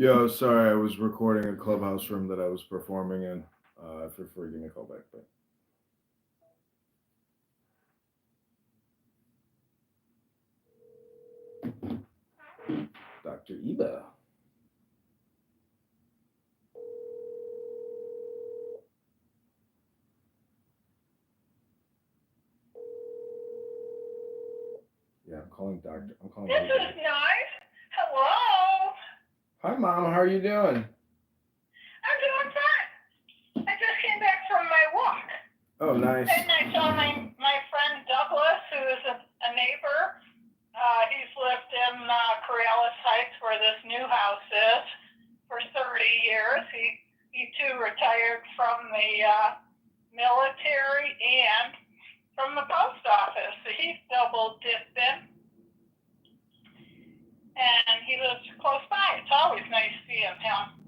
Yo, sorry, I was recording a clubhouse room that I was performing in. Feel free to give me a call back. But Dr. Eva. Yeah, I'm calling Doctor. I'm calling. This Eva. is nice. Hello. Hi, Mom. How are you doing? I'm doing fine. I just came back from my walk. Oh, nice. And I saw my friend Douglas, who is a neighbor. He's lived in Corrales Heights, where this new house is, for 30 years. He too retired from the military and from the post office. So he's double dipped in. And he lives close by. It's always nice seeing him.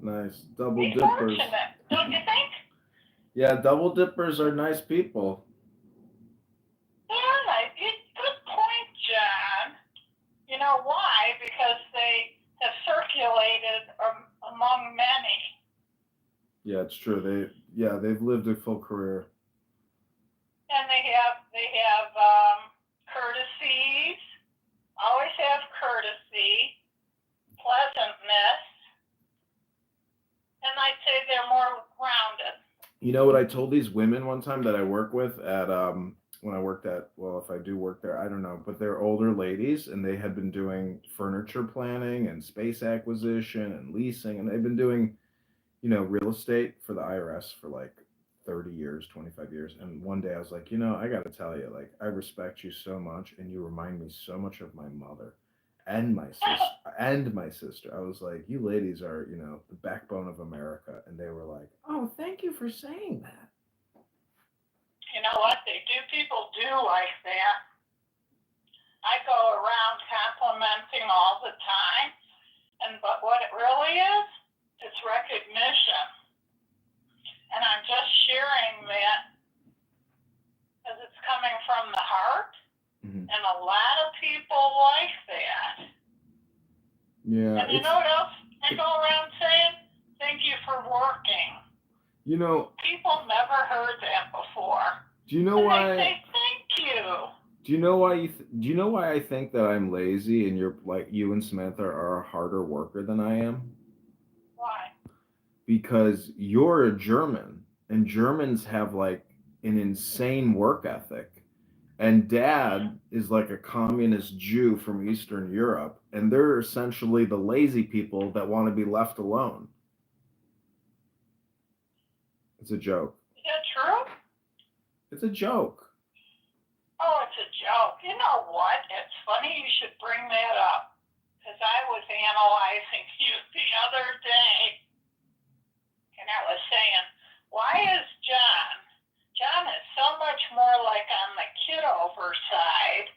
Nice. Double He's dippers. fortunate, don't you think? Yeah, double dippers are nice people. Yeah, good point, John. You know why? Because they have circulated among many. Yeah, it's true. They've lived a full career. And they have courtesies. Always have courtesy, pleasantness, and I'd say they're more rounded. You know what I told these women one time that I work with at when I worked at, well, if I do work there, I don't know, but they're older ladies and they had been doing furniture planning and space acquisition and leasing, and they've been doing, real estate for the IRS for like 30 years, 25 years. And one day I was like, I got to tell you, like, I respect you so much and you remind me so much of my mother and my sister. I was like, you ladies are, the backbone of America. And they were like, oh, thank you for saying that. You know what? People do like that. I go around complimenting all the time, but what it really is, it's recognition. And I'm just sharing that because it's coming from the heart, and a lot of people like that. Yeah. And you know what else I go around saying? Thank you for working. People never heard that before. Do you know why? They say thank you. Do you know why? Do you know why I think that I'm lazy and you're like you and Samantha are a harder worker than I am? Why? Because you're a German, and Germans have like an insane work ethic, and Dad is like a communist Jew from Eastern Europe, and they're essentially the lazy people that want to be left alone. It's a joke. Is that true? It's a joke. Oh, it's a joke. You know what? It's funny you should bring that up, because I was analyzing you the other day, and I was saying, why is John is so much more like on the Kitover side,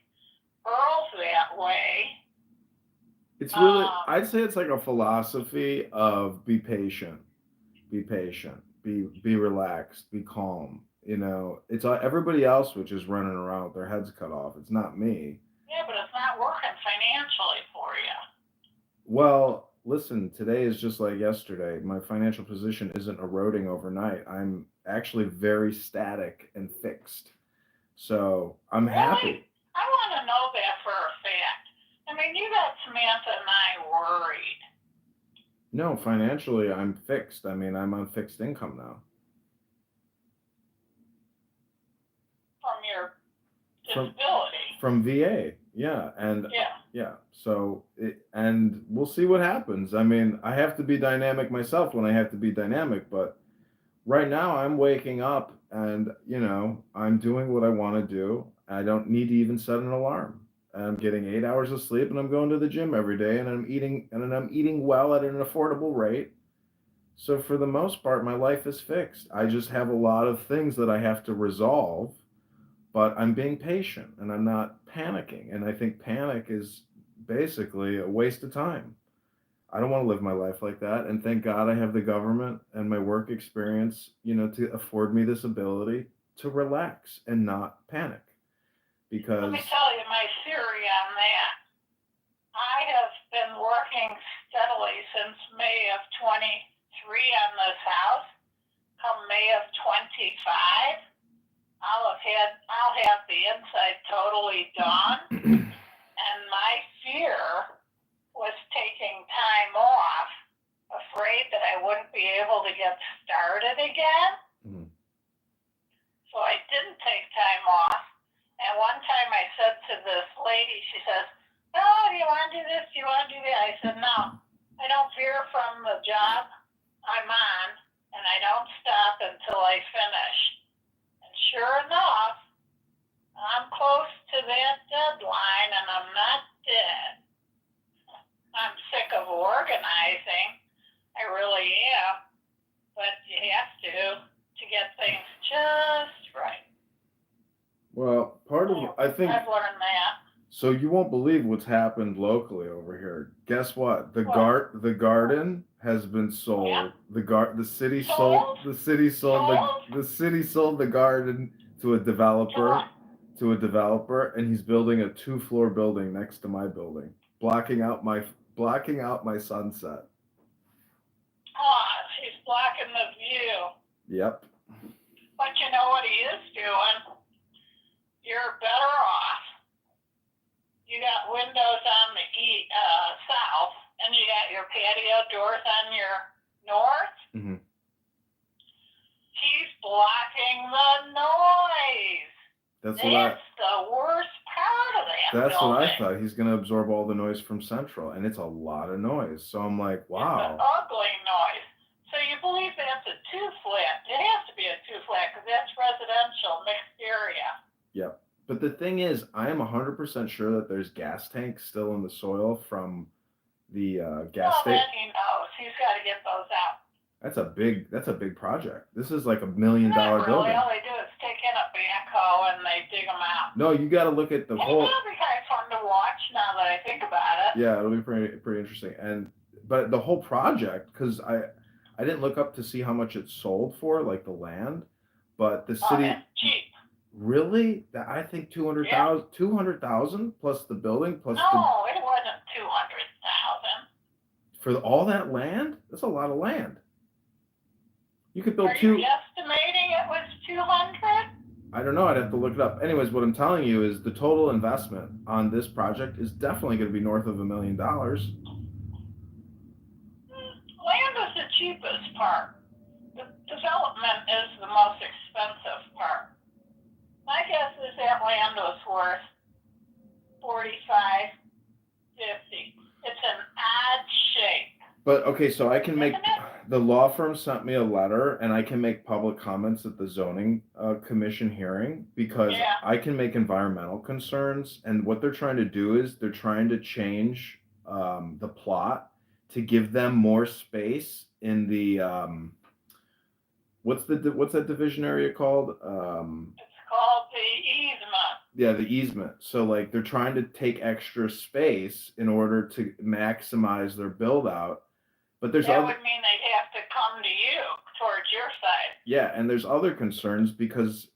Earl's that way. It's really, I'd say it's like a philosophy of be patient, be relaxed, be calm. It's everybody else which is running around with their heads cut off. It's not me. Yeah, but it's not working financially for you. Well, listen, today is just like yesterday. My financial position isn't eroding overnight. I'm actually very static and fixed. So I'm happy. I want to know that for a fact. I mean, you got Samantha and I worried. No, financially, I'm fixed. I mean, I'm on fixed income now. From your disability. From VA, yeah, and yeah. So, and we'll see what happens. I mean, I have to be dynamic myself when I have to be dynamic, but right now I'm waking up and I'm doing what I want to do. I don't need to even set an alarm. I'm getting 8 hours of sleep, and I'm going to the gym every day, and I'm eating well at an affordable rate. So for the most part, my life is fixed. I just have a lot of things that I have to resolve, but I'm being patient and I'm not panicking. And I think panic is basically a waste of time. I don't want to live my life like that. And thank God I have the government and my work experience, to afford me this ability to relax and not panic. because let me tell you my theory on that. I have been working steadily since May of 23 on this house. Come May of 25, I'll have the inside totally done. And my fear was taking time off, afraid that I wouldn't be able to get started again. Mm-hmm. So I didn't take time off. And one time I said to this lady, she says, "Oh, do you want to do this? Do you want to do that?" I said, "No, I don't veer from the job I'm on, and I don't stop until I finish." And sure enough, I'm close to that deadline, and I'm not dead. I'm sick of organizing. I really am. But you have to get things just right. Well, part of I think I've learned that. so you won't believe what's happened locally over here. Guess what? The garden has been sold. Yeah. The city sold the garden to a developer and he's building a 2-floor building next to my building, blocking out my sunset. Oh, he's blocking the view. Yep. But you know what he is doing? You're better off. You got windows on the south, and you got your patio doors on your north. Mm-hmm. He's blocking the noise. That's the worst part of that That's building. what I thought. He's going to absorb all the noise from Central, and it's a lot of noise. So I'm like, wow. It's an ugly noise. So you believe that's a 2-flat? It has to be a 2-flat because that's residential, mixed area. Yep. But the thing is, I am 100% sure that there's gas tanks still in the soil from the gas station. Well, then he knows. He's got to get those out. That's a big project. This is like $1 million building. All they do is take in a backhoe and they dig them out. No, you got to look at the whole. It'll be kind of fun to watch now that I think about it. Yeah, it'll be pretty interesting. But the whole project, because I didn't look up to see how much it sold for, like the land, but the city. It's cheap. Really? I think 200,000 plus the building plus. No, it wasn't 200,000. For all that land? That's a lot of land. You could build Are you estimating it was 200? I don't know. I'd have to look it up. Anyways, what I'm telling you is the total investment on this project is definitely going to be north of $1 million. Land is the cheapest part. The development is the most expensive part. My guess is that land was worth 45, 50. It's an odd shape. But okay, so I can make the law firm sent me a letter, and I can make public comments at the zoning commission hearing because I can make environmental concerns. And what they're trying to do is they're trying to change the plot to give them more space in the what's that division area called? It's called the easement. Yeah, the easement. So like they're trying to take extra space in order to maximize their build out. But that would mean they'd have to come to you towards your side. Yeah, and there's other concerns because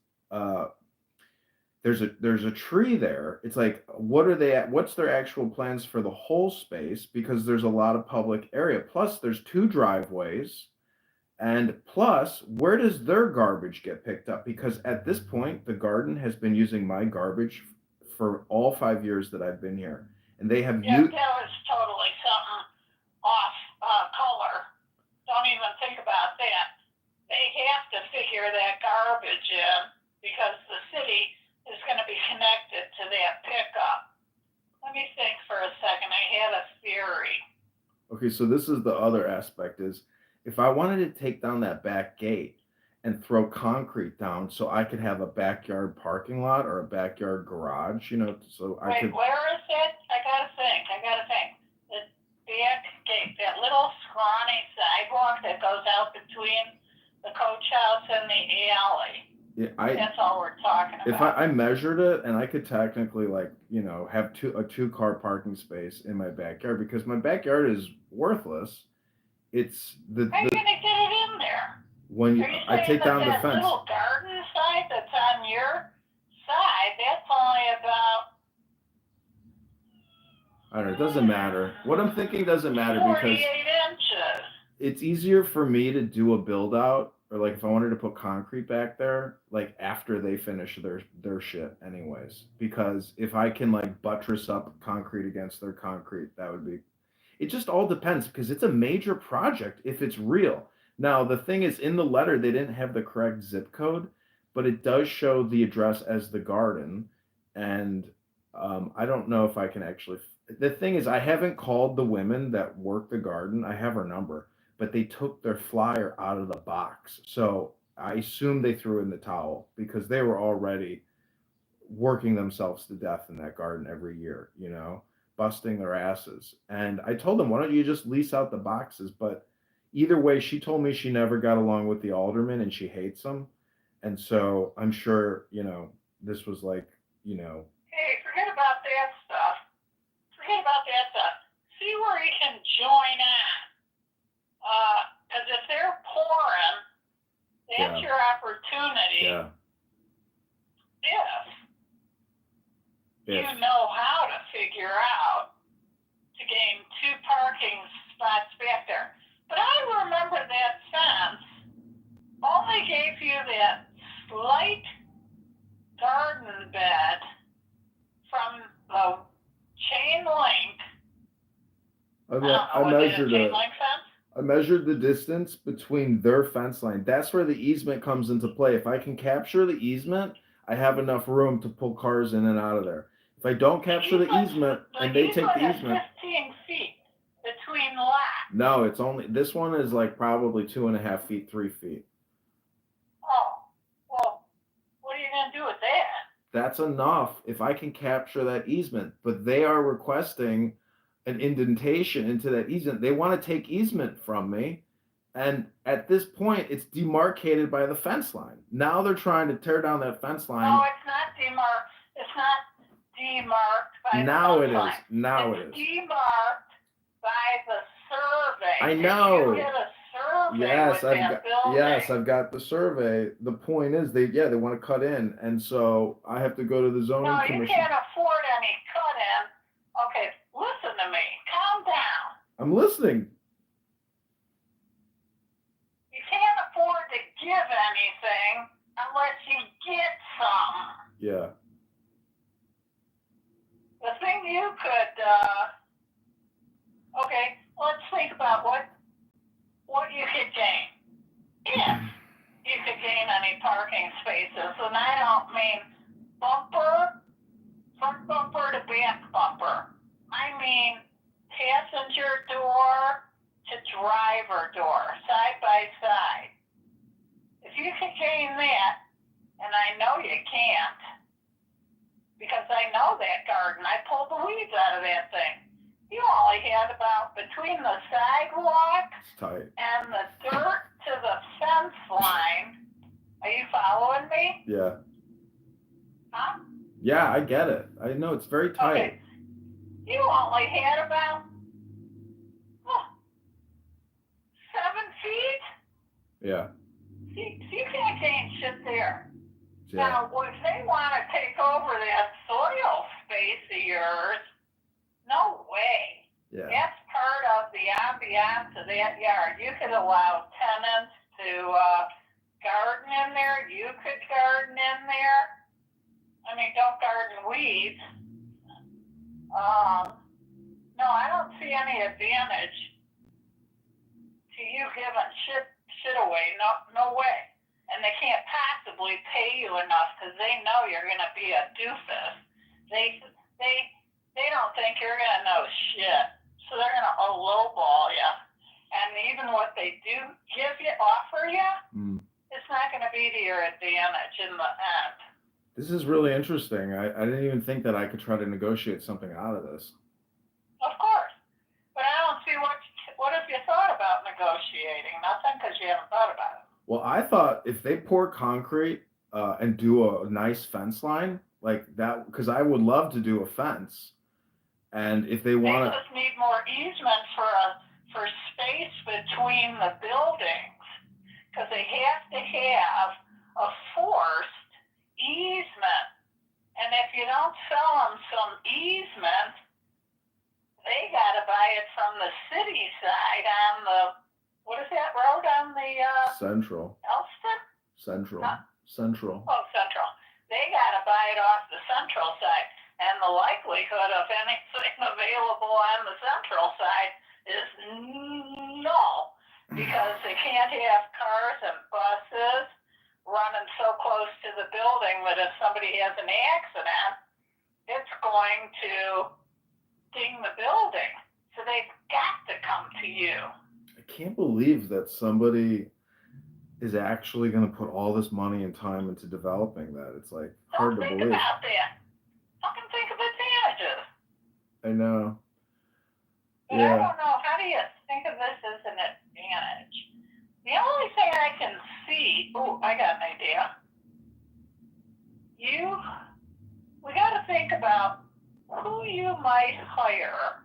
there's a tree there. It's like, what are they at? What's their actual plans for the whole space? Because there's a lot of public area. Plus, there's 2 driveways. And plus, where does their garbage get picked up? Because at this point, the garden has been using my garbage for all 5 years that I've been here. And they have that was totally something off color. Don't even think about that. They have to figure that garbage in because the city is going to be connected to that pickup. Let me think for a second. I had a theory. Okay, so this is the other aspect is if I wanted to take down that back gate and throw concrete down so I could have a backyard parking lot or a backyard garage, so I could. Where is it? I gotta think. The back gate, that little scrawny sidewalk that goes out between the coach house and the alley. Yeah, that's all we're talking about. If I measured it, and I could technically have a 2-car parking space in my backyard because my backyard is worthless. It's How are you gonna get it in there? When I take down the fence. That little garden side that's on your side, that's only about I don't know. It doesn't matter. What I'm thinking doesn't matter because 48 inches. it's easier for me to do a build out, or like if I wanted to put concrete back there, like after they finish their shit anyways. Because if I can like buttress up concrete against their concrete, that would be, it just all depends because it's a major project if it's real. Now the thing is, in the letter they didn't have the correct zip code, but it does show the address as the garden, and I don't know if I can actually. The thing is, I haven't called the women that work the garden. I have her number, but they took their flyer out of the box, so I assume they threw in the towel because they were already working themselves to death in that garden every year, busting their asses. And I told them, why don't you just lease out the boxes? But either way, she told me she never got along with the alderman and she hates them. And so I'm sure, this was like, Hey, forget about that stuff. Forget about that stuff. See where you can join in. Because if they're pouring, that's your opportunity. yeah. If you know how to figure out to gain 2 parking spots back there. But I remember that fence only gave you that slight garden bed from the chain link. I measured the distance between their fence line. That's where the easement comes into play. If I can capture the easement, I have enough room to pull cars in and out of there. If I don't capture the easement and they take the easement, 15 feet between lots. No, it's only, this one is like probably 2.5 feet, 3 feet. Oh, well, what are you gonna do with that? That's enough if I can capture that easement. But they are requesting an indentation into that easement. They want to take easement from me. And at this point, it's demarcated by the fence line. Now they're trying to tear down that fence line. No, it's not demarked. It's not demarked by now the it line. is. Now it's it is. Demarked by the survey. I know. You get a survey Yes, with that building. Yes, I've got the survey. The point is, they want to cut in, and so I have to go to the zoning commission. No, you can't afford any cut in. Okay, listen to me. Calm down. I'm listening. You can't afford to give anything unless you get some. Yeah. The thing you could, okay, let's think about what you could gain. If you could gain any parking spaces, and I don't mean front bumper to back bumper. I mean passenger door to driver door, side by side. If you could gain that, and I know you can't, because I know that garden, I pulled the weeds out of that thing. You only had about between the sidewalk and the dirt to the fence line. Are you following me? Yeah. Huh? Yeah, I get it. I know it's very tight. Okay. You only had about 7 feet. Yeah. See, you can't gain shit there. Yeah. Now, if they want to take over that soil space of yours, no way. Yeah. That's part of the ambiance of that yard. You could allow tenants to garden in there. You could garden in there. I mean, don't garden weeds. No, I don't see any advantage to you giving shit away. No way. And they can't possibly pay you enough because they know you're going to be a doofus. They don't think you're going to know shit. So they're going to lowball you. And even what they do offer you, it's not going to be to your advantage in the end. This is really interesting. I didn't even think that I could try to negotiate something out of this. Of course. But I don't see what have you thought about negotiating? Nothing, because you haven't thought about it. Well, I thought if they pour concrete and do a nice fence line like that, because I would love to do a fence. And if they want to, they just need more easement for space between the buildings, because they have to have a forced easement. And if you don't sell them some easement, they got to buy it from the city side on the, what is that road on the, Central. Elston? Central. Huh? Central. Oh, Central. They got to buy it off the Central side. And the likelihood of anything available on the Central side is null. Because they can't have cars and buses running so close to the building that if somebody has an accident, it's going to ding the building. So they've got to come to you. I can't believe that somebody is actually going to put all this money and time into developing that. It's like hard to believe. Don't think about that. Fucking think of advantages. I know. But I don't know. How do you think of this as an advantage? The only thing I can see, I got an idea. We got to think about who you might hire.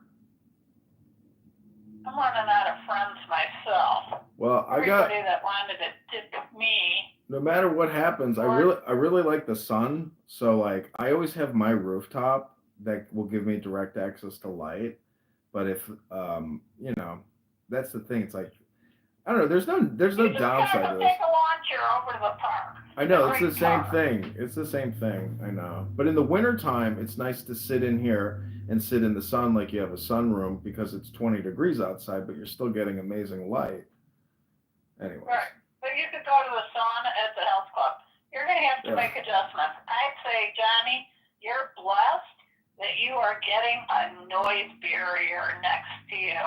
I'm running out of friends myself. Well, everybody that wanted to tip me. No matter what happens, I really like the sun. So like, I always have my rooftop that will give me direct access to light. But if that's the thing. It's like, I don't know. There's no downside to this. Take a launcher over to the park. I know it's the same thing. It's the same thing. I know. But in the wintertime, it's nice to sit in here and sit in the sun like you have a sunroom because it's 20 degrees outside, but you're still getting amazing light. Anyways. Right. But you could go to the sauna at the health club. You're going to have to make adjustments. I'd say, Johnny, you're blessed that you are getting a noise barrier next to you.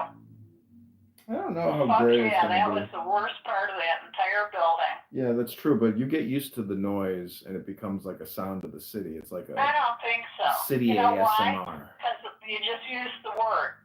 I don't know how great it's going to be. That was the worst part of that entire building. Yeah, that's true, but you get used to the noise and it becomes like a sound of the city. It's like I don't think so. City ASMR. Why? Because you just used the word.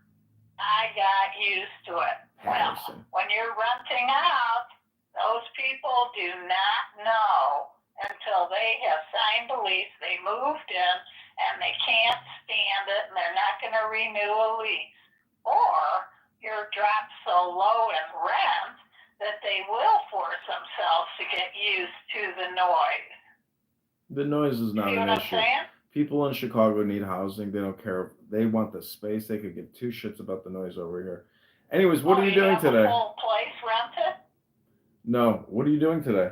I got used to it. Well, when you're renting out, those people do not know until they have signed a lease, they moved in, and they can't stand it, and they're not going to renew a lease. Or you're dropped so low in rent that they will force themselves to get used to the noise. The noise is not an issue. People in Chicago need housing. They don't care. They want the space. They could give two shits about the noise over here. Anyways, what are you doing today? The whole place rented? No. What are you doing today?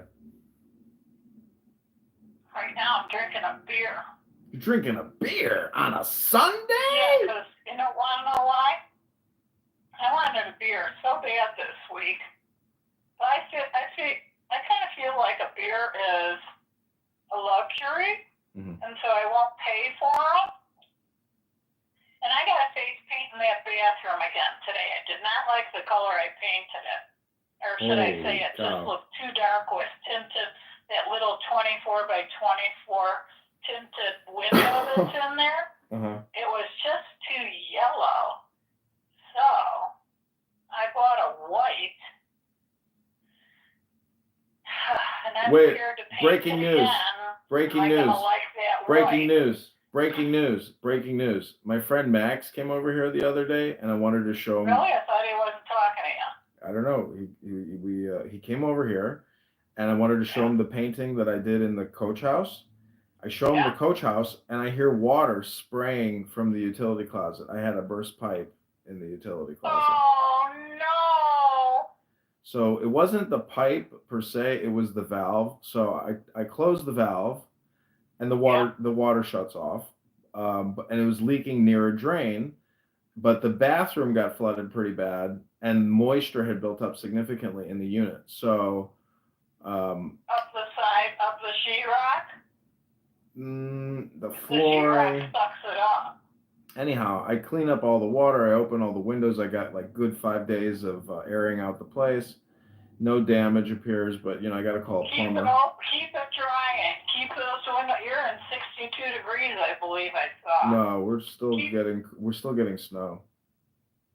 Right now, I'm drinking a beer. You're drinking a beer on a Sunday? Yeah, because you don't want to know why? I wanted a beer so bad this week. But I kind of feel like a beer is a luxury, and so I won't pay for them. And I got a face paint in that bathroom again today. I did not like the color I painted it. Or should I say it just looked too dark with tinted, that little 24 by 24 tinted window that's in there. It was just too yellow. So I bought a white. And I'm scared to paint breaking news. Breaking news. Breaking news. My friend Max came over here the other day, and I wanted to show him. Really? I thought he wasn't talking to you. I don't know. He came over here, and I wanted to show him the painting that I did in the coach house. I show him the coach house, and I hear water spraying from the utility closet. I had a burst pipe in the utility closet. Oh, no. So it wasn't the pipe per se, it was the valve. So I closed the valve, and the water shuts off. And it was leaking near a drain, but the bathroom got flooded pretty bad, and moisture had built up significantly in the unit. So up the side of the sheetrock? The flooring. The sheetrock sucks it up. Anyhow, I clean up all the water. I open all the windows. I got like good 5 days of airing out the place. No damage appears, but I got to call a plumber. Keep it drying. Keep those windows. You're in 62 degrees, I believe I saw. No, we're still getting snow.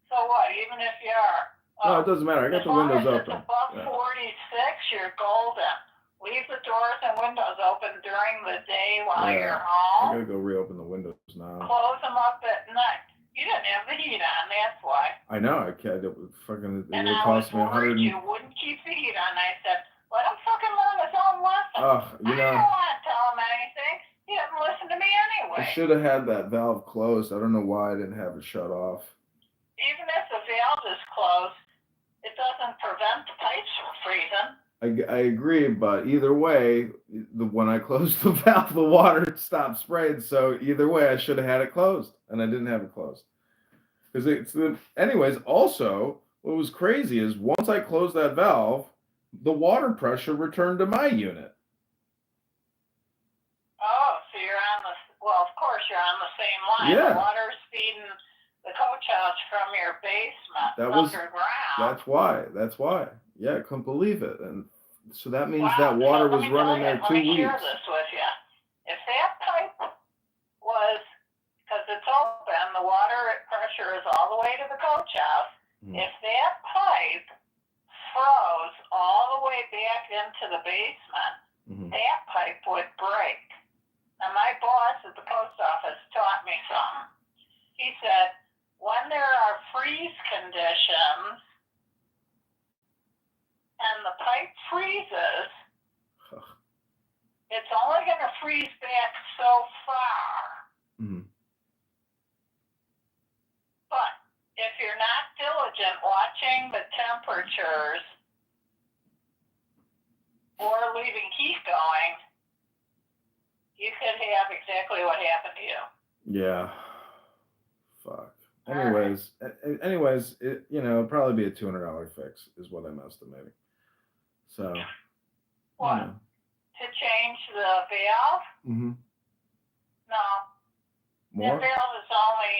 So what? Even if you are. No, it doesn't matter. I got the windows open. As long as it's above 46, you're golden. Leave the doors and windows open during the day while you're home. I gotta go reopen the windows now. Close them up at night. You didn't have the heat on, that's why. I know. I can't. It would cost me $100. You wouldn't keep the heat on. I said, let him fucking learn his own lesson. I don't want to tell him anything. He didn't listen to me anyway. I should have had that valve closed. I don't know why I didn't have it shut off. the pipes were freezing. I agree, but either way, when I closed the valve, the water stopped spraying. So either way, I should have had it closed, and I didn't have it closed. Because anyways. Also, what was crazy is once I closed that valve, the water pressure returned to my unit. Oh, so you're on the, well, of course you're on the same line. Yeah. The water's feeding the coach house from your basement underground. That's why. Yeah, I couldn't believe it. And so that means Wow. that water So was running there 2 weeks. Let me share this with you. If that pipe was, because it's open, the water pressure is all the way to the coach house. If that pipe froze all the way back into the basement, that pipe would break. Now, my boss at the post office taught me something. He said, when there are freeze conditions and the pipe freezes, it's only going to freeze back so far. But if you're not diligent watching the temperatures or leaving heat going, you could have exactly what happened to you. Yeah. Fuck. Anyways, it'd probably be a $200 fix is what I'm estimating. So. What? To change the valve? No. More? The valve is only,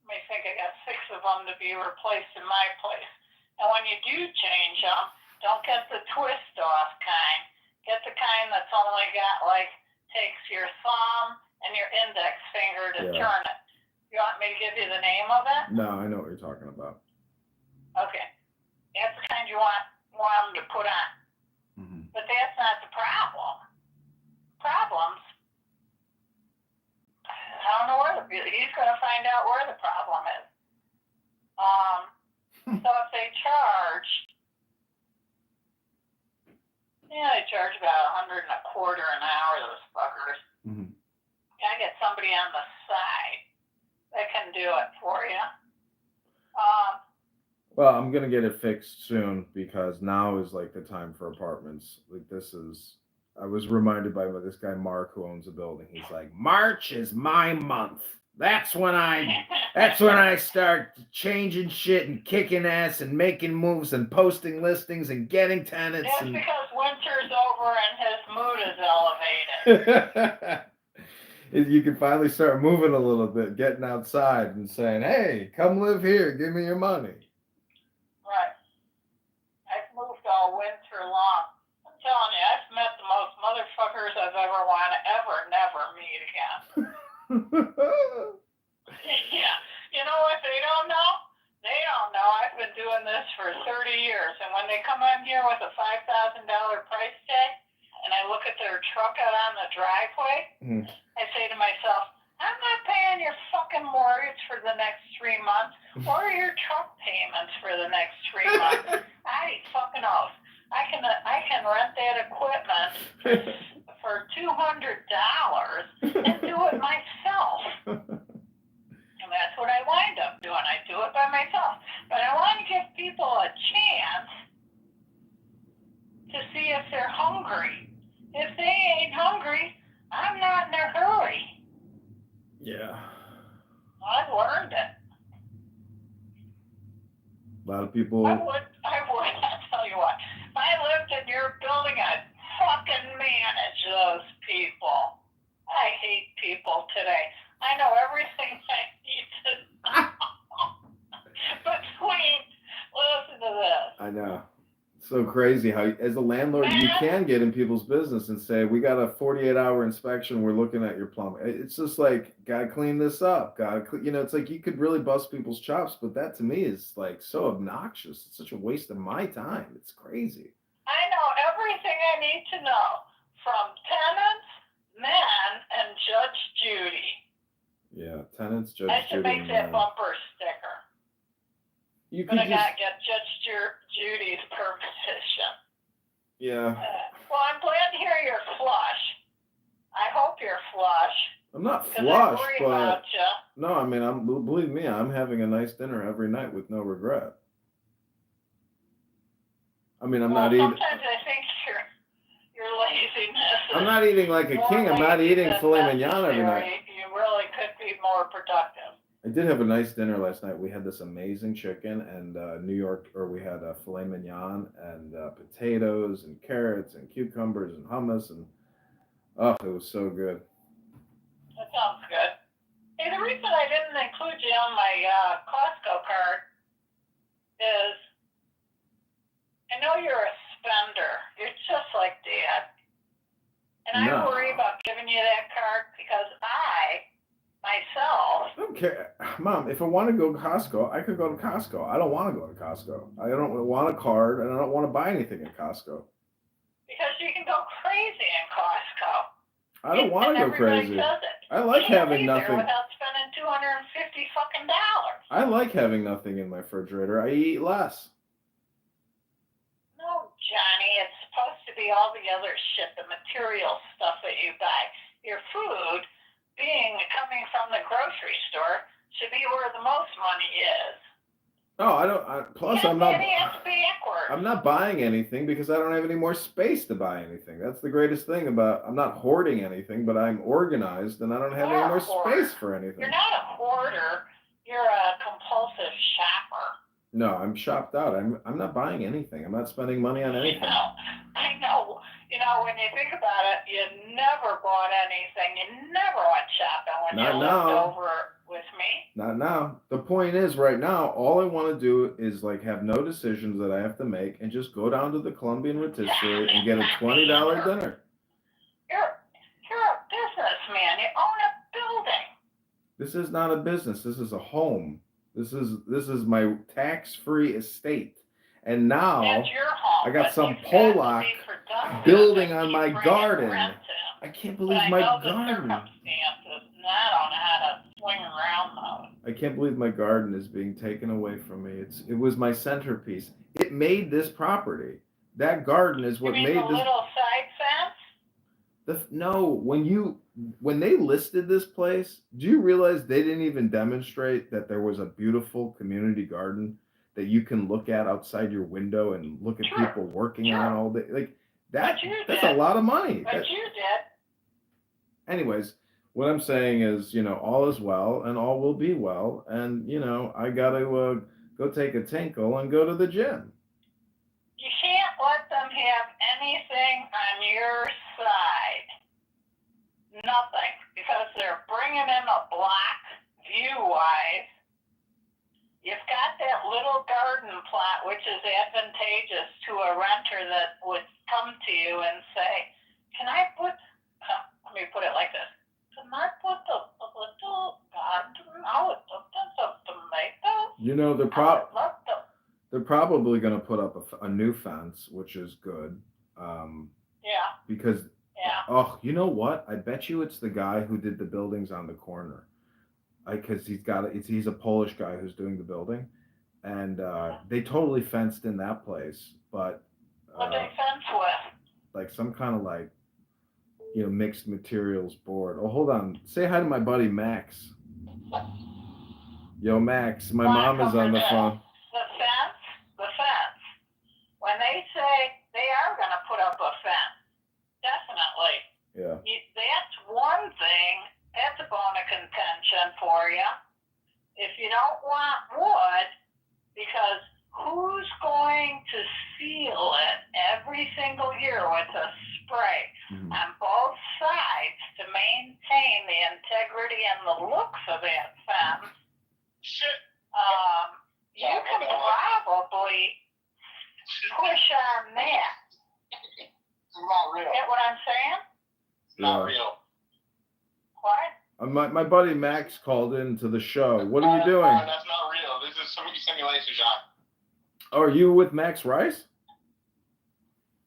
let me think, I got 6 of them to be replaced in my place. And when you do change them, don't get the twist off kind. Get the kind that's only got takes your thumb and your index finger to turn it. You want me to give you the name of it? No, I know what you're talking about. Okay. That's the kind you want them to put on. But that's not the problem. Problems, I don't know he's going to find out where the problem is. So if they charge, they charge about $125 an hour, those fuckers. I get somebody on the side that can do it for you. Well, I'm gonna get it fixed soon because now is the time for apartments. I was reminded by this guy Mark who owns a building. He's like, March is my month. That's when I start changing shit and kicking ass and making moves and posting listings and getting tenants. That's because winter's over and his mood is elevated. You can finally start moving a little bit, getting outside and saying, hey, come live here. Give me your money. Right. I've moved all winter long. I'm telling you, I've met the most motherfuckers I've never meet again. Yeah. You know what they don't know? They don't know I've been doing this for 30 years. And when they come in here with a $5,000 price tag, and I look at their truck out on the driveway, I say to myself, I'm not paying your fucking mortgage for the next 3 months or your truck payments for the next 3 months. I fucking oath. I can rent that equipment for $200 and do it myself. And that's what I wind up doing. I do it by myself. But I want to give people a chance to see if they're hungry. If they ain't hungry, I'm not in a hurry. Yeah. I've learned it. A lot of people. I would. I'll tell you what. If I lived in your building, I'd fucking manage those people. I hate people today. I know everything I need to know. Listen to this. I know. So crazy how, as a landlord, you can get in people's business and say, we got a 48-hour inspection. We're looking at your plumbing. It's just gotta clean this up. It's you could really bust people's chops, but that to me is so obnoxious. It's such a waste of my time. It's crazy. I know everything I need to know from tenants, men, and Judge Judy. Yeah, tenants, Judge Judy. I should make that bumper sticker. But I gotta get Judge Judy's permission. Yeah. Well, I'm glad to hear you're flush. I hope you're flush. I'm not flush, I worry but about you. No, I mean, believe me, I'm having a nice dinner every night with no regret. I mean, I'm not eating. Sometimes I think your laziness. I'm not eating like a king. I'm not eating filet mignon every night. You really could be more productive. I did have a nice dinner last night. We had this amazing chicken and we had a filet mignon and potatoes and carrots and cucumbers and hummus and oh, it was so good. That sounds good. Hey, the reason I didn't include you on my Costco card is I know you're a spender. You're just like Dad. And I worry about giving you that card because I don't care. Mom, if I want to go to Costco, I could go to Costco. I don't want to go to Costco. I don't want a card and I don't want to buy anything at Costco. Because you can go crazy in Costco. I don't want to go crazy. Does it. I like having nothing. Without spending $250 dollars. I like having nothing in my refrigerator. I eat less. No, Johnny, it's supposed to be all the other shit, the material stuff that you buy. Your food, coming from the grocery store, should be where the most money is. No, I don't. I'm not buying anything because I don't have any more space to buy anything. That's the greatest thing about. I'm not hoarding anything, but I'm organized and I don't have any more space for anything. You're not a hoarder. You're a compulsive shopper. No, I'm shopped out. I'm not buying anything. I'm not spending money on anything. I know. You know, when you think about it, you never bought anything. You never went shopping when you lived over with me. Not now. The point is, right now, all I want to do is like have no decisions that I have to make and just go down to the Colombian Rotisserie and get a $20 dinner. You're a businessman. You own a building. This is not a business. This is a home. This is my tax-free estate. And now I got some Pollock building on my garden. I can't believe my garden. I can't believe my garden is being taken away from me. It was my centerpiece. It made this property. That garden is what made this. The little side fence? No, when they listed this place, do you realize they didn't even demonstrate that there was a beautiful community garden that you can look at outside your window and look at people working on all day? Like that's a lot of money. But you did. Anyways, what I'm saying is, all is well and all will be well. And, I got to go take a tinkle and go to the gym. You can't let them have anything on your side. Nothing. Because they're bringing in a block view-wise. You've got that little garden plot, which is advantageous to a renter that would come to you and say, can I put, let me put it like this. Can I put a little garden out of some tomatoes? They're probably going to put up a new fence, which is good. Because, you know what? I bet you it's the guy who did the buildings on the corner. Because he's a Polish guy who's doing the building, and they totally fenced in that place. But what they fence with? Like some kind of mixed materials board. Oh, hold on. Say hi to my buddy Max. Yo, Max. My mom is on the phone. The fence. When they say they are going to put up a fence, definitely. Yeah. That's one thing. That's a bone of contention for you. If you don't want wood, because who's going to seal it every single year with a spray on both sides to maintain the integrity and the looks of that fence? You can probably push on that. It's not real. Get what I'm saying? It's not real. What? My buddy Max called into the show. What are you doing? That's not real. This is some simulation, John. Oh, are you with Max Rice?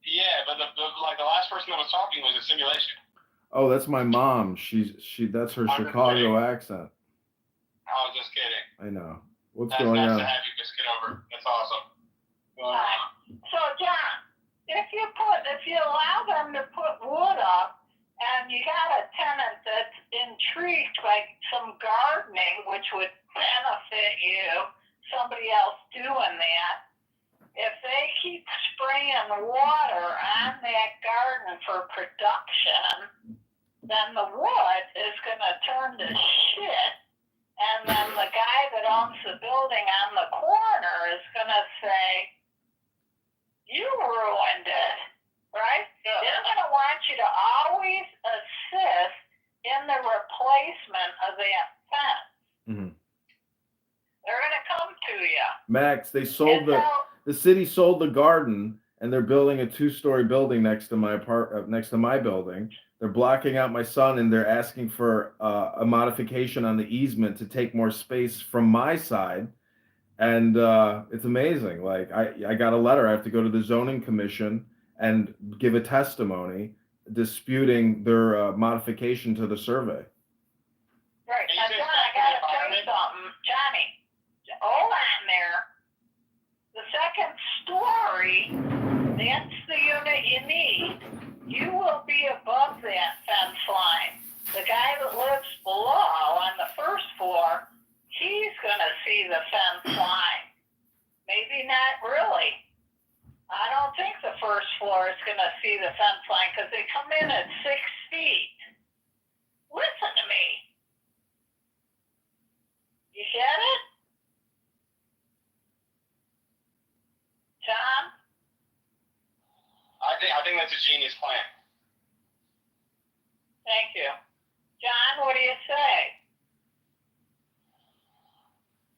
Yeah, but the last person that was talking was a simulation. Oh, that's my mom. That's her Chicago accent. I was just kidding. I know. What's going on? That's to have you just get over. That's awesome. So, John, if you allow them to put wood up, and you got a tenant that's intrigued by some gardening, which would benefit you, somebody else doing that, if they keep spraying spraying water on that garden for production, then the wood is going to turn to shit. And then the guy that owns the building on the corner is going to say, you ruined it, right? Yeah. They're going to want you to always assist in the replacement of that fence. Mhm. They're going to come to you. Max, they sold the city sold the garden, and they're building a 2-story building next to my building. They're blocking out my son, and they're asking for a modification on the easement to take more space from my side. And it's amazing. Like I got a letter. I have to go to the zoning commission and give a testimony disputing their modification to the survey. Right. Now, John, I got to tell you something. Johnny, hold on there. The second story, that's the unit you need. You will be above that fence line. The guy that lives below on the first floor, he's going to see the fence line. Maybe not really. I don't think the first floor is going to see the fence line because they come in at 6 feet. Listen to me. You get it? John? I think that's a genius plan. Thank you. John, what do you say?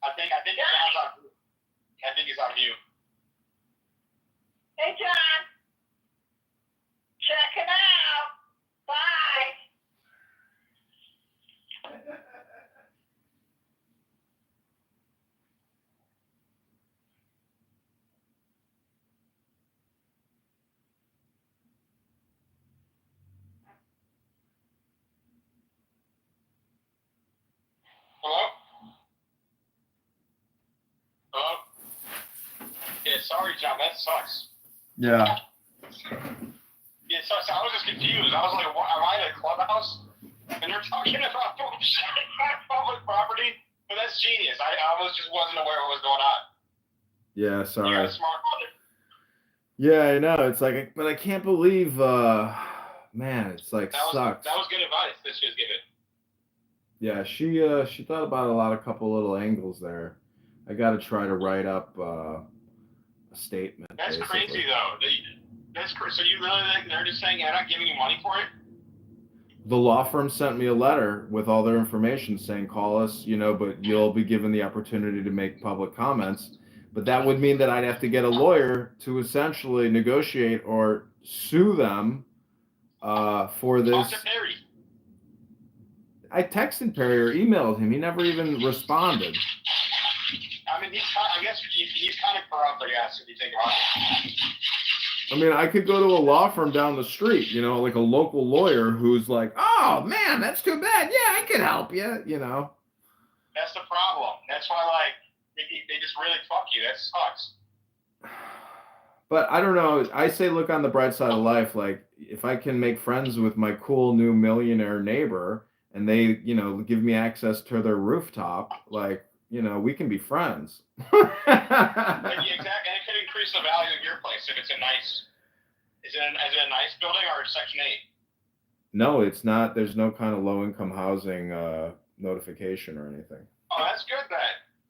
I think it's on you. Hey, John. Check it out. Bye. Hello? Hello? Yeah, sorry, John, that sucks. Yeah. Yeah, so I was just confused. I was like, what, am I in a clubhouse? And they're talking about public property? But that's genius. I wasn't aware what was going on. Yeah, You sorry. got a smart mother. Yeah, I know. It's like, but I can't believe, man, it's like sucks. That was good advice that she was given. Yeah, she thought about a couple little angles there. I got to try to write up a statement. That's basically. crazy though. That's crazy. So you really they're just saying they're not giving you money for it? The law firm sent me a letter with all their information saying, call us, but you'll be given the opportunity to make public comments. But that would mean that I'd have to get a lawyer to essentially negotiate or sue them for this. Talk to Perry. I texted Perry or emailed him. He never even responded. I mean, I guess he's kind of corrupt, I guess, if you think about it. I mean, I could go to a law firm down the street, like a local lawyer who's like, oh, man, that's too bad. Yeah, I can help you, That's the problem. That's why, they just really fuck you. That sucks. But I don't know. I say look on the bright side of life. Like, if I can make friends with my cool new millionaire neighbor and they, give me access to their rooftop, we can be friends. Exactly. And it could increase the value of your place if it's a nice. Is it a nice building or Section 8? No, it's not. There's no kind of low-income housing notification or anything. Oh, that's good then.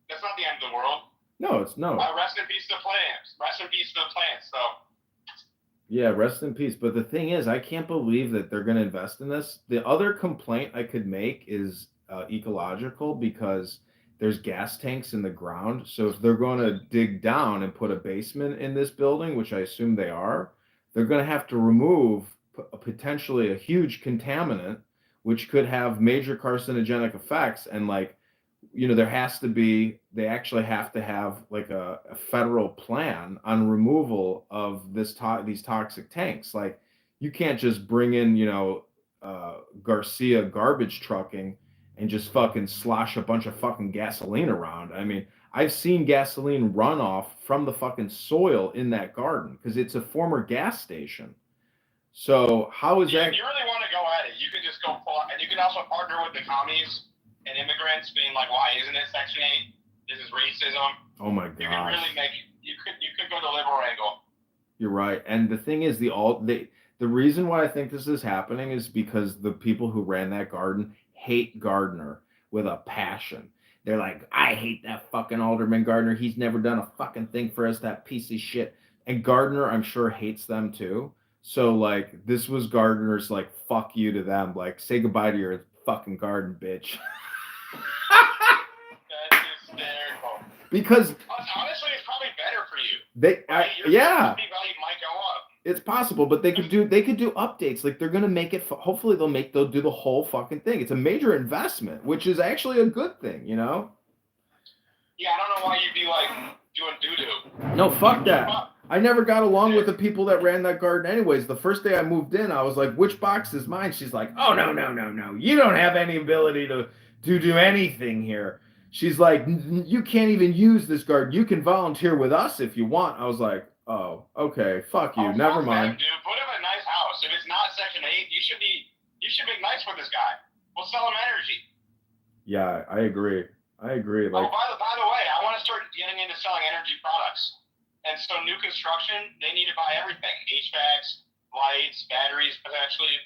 That's not the end of the world. No, it's no. Rest in peace to the plants. Rest in peace to the plants. So. Yeah, rest in peace. But the thing is, I can't believe that they're going to invest in this. The other complaint I could make is ecological because there's gas tanks in the ground. So if they're going to dig down and put a basement in this building, which I assume they are, they're going to have to remove potentially a huge contaminant, which could have major carcinogenic effects. And they actually have to have like a federal plan on removal of these toxic tanks. Like you can't just bring in, Garcia garbage trucking and just fucking slosh a bunch of fucking gasoline around. I mean, I've seen gasoline runoff from the fucking soil in that garden because it's a former gas station. So how is that? If you really want to go at it, you could just go pull out, and you could also partner with the commies and immigrants, being like, "Why isn't it Section 8? This is racism." Oh my god! You could really you could go the liberal angle. You're right. And the thing is, the reason why I think this is happening is because the people who ran that garden hate Gardner with a passion. They're like, I hate that fucking Alderman Gardner. He's never done a fucking thing for us, that piece of shit. And Gardner, I'm sure, hates them too. So like, this was Gardner's like, fuck you to them. Like, say goodbye to your fucking garden, bitch. That's hysterical. Because honestly, it's probably better for you. Your property value might go up. It's possible, but they could do updates. Like they're gonna make it. Hopefully, they'll do the whole fucking thing. It's a major investment, which is actually a good thing, you know. Yeah, I don't know why you'd be like doing doo-doo. No, fuck that. I never got along with the people that ran that garden anyways. The first day I moved in, I was like, which box is mine? She's like, oh, no. You don't have any ability to do anything here. She's like, you can't even use this garden. You can volunteer with us if you want. I was like, oh, okay, fuck you. Never mind. Them, dude. Put him in a nice house. If it's not Section 8, you should be nice with this guy. We'll sell him energy. Yeah, I agree. Like, by the way, I want to start getting into selling energy products. And so new construction, they need to buy everything. HVACs, lights, batteries, potentially.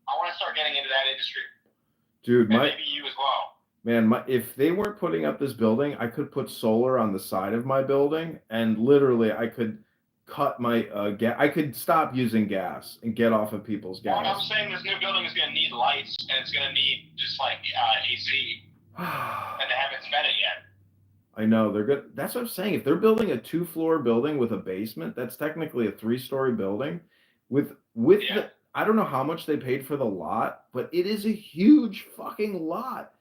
I want to start getting into that industry. Dude, maybe you as well. Man, if they weren't putting up this building, I could put solar on the side of my building, and literally I could cut my I could stop using gas and get off of people's gas. Well, I'm saying this new building is going to need lights, and it's going to need just like AC. And they haven't spent it yet. I know they're good. That's what I'm saying. If they're building a 2-floor building with a basement, that's technically a 3-story building. With the, I don't know how much they paid for the lot, but it is a huge fucking lot.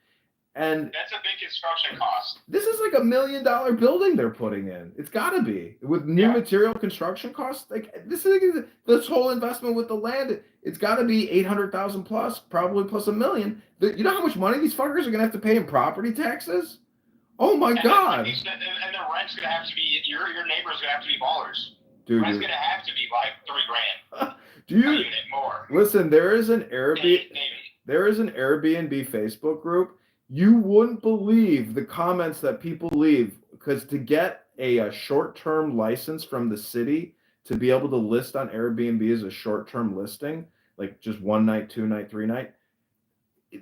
And that's a big construction cost. This is like $1 million building they're putting in. It's got to be with new material construction costs. Like this whole investment with the land. It's got to be 800,000 plus, probably plus $1 million. You know how much money these fuckers are gonna have to pay in property taxes? Oh my god! And the rent's gonna have to be your neighbor's gonna have to be ballers. Dude, rent's gonna have to be like $3,000. Do you unit more? Listen, there is an Airbnb. There is an Airbnb Facebook group. You wouldn't believe the comments that people leave, because to get a short-term license from the city to be able to list on Airbnb as a short-term listing, like just 1 night, 2 night, 3 night,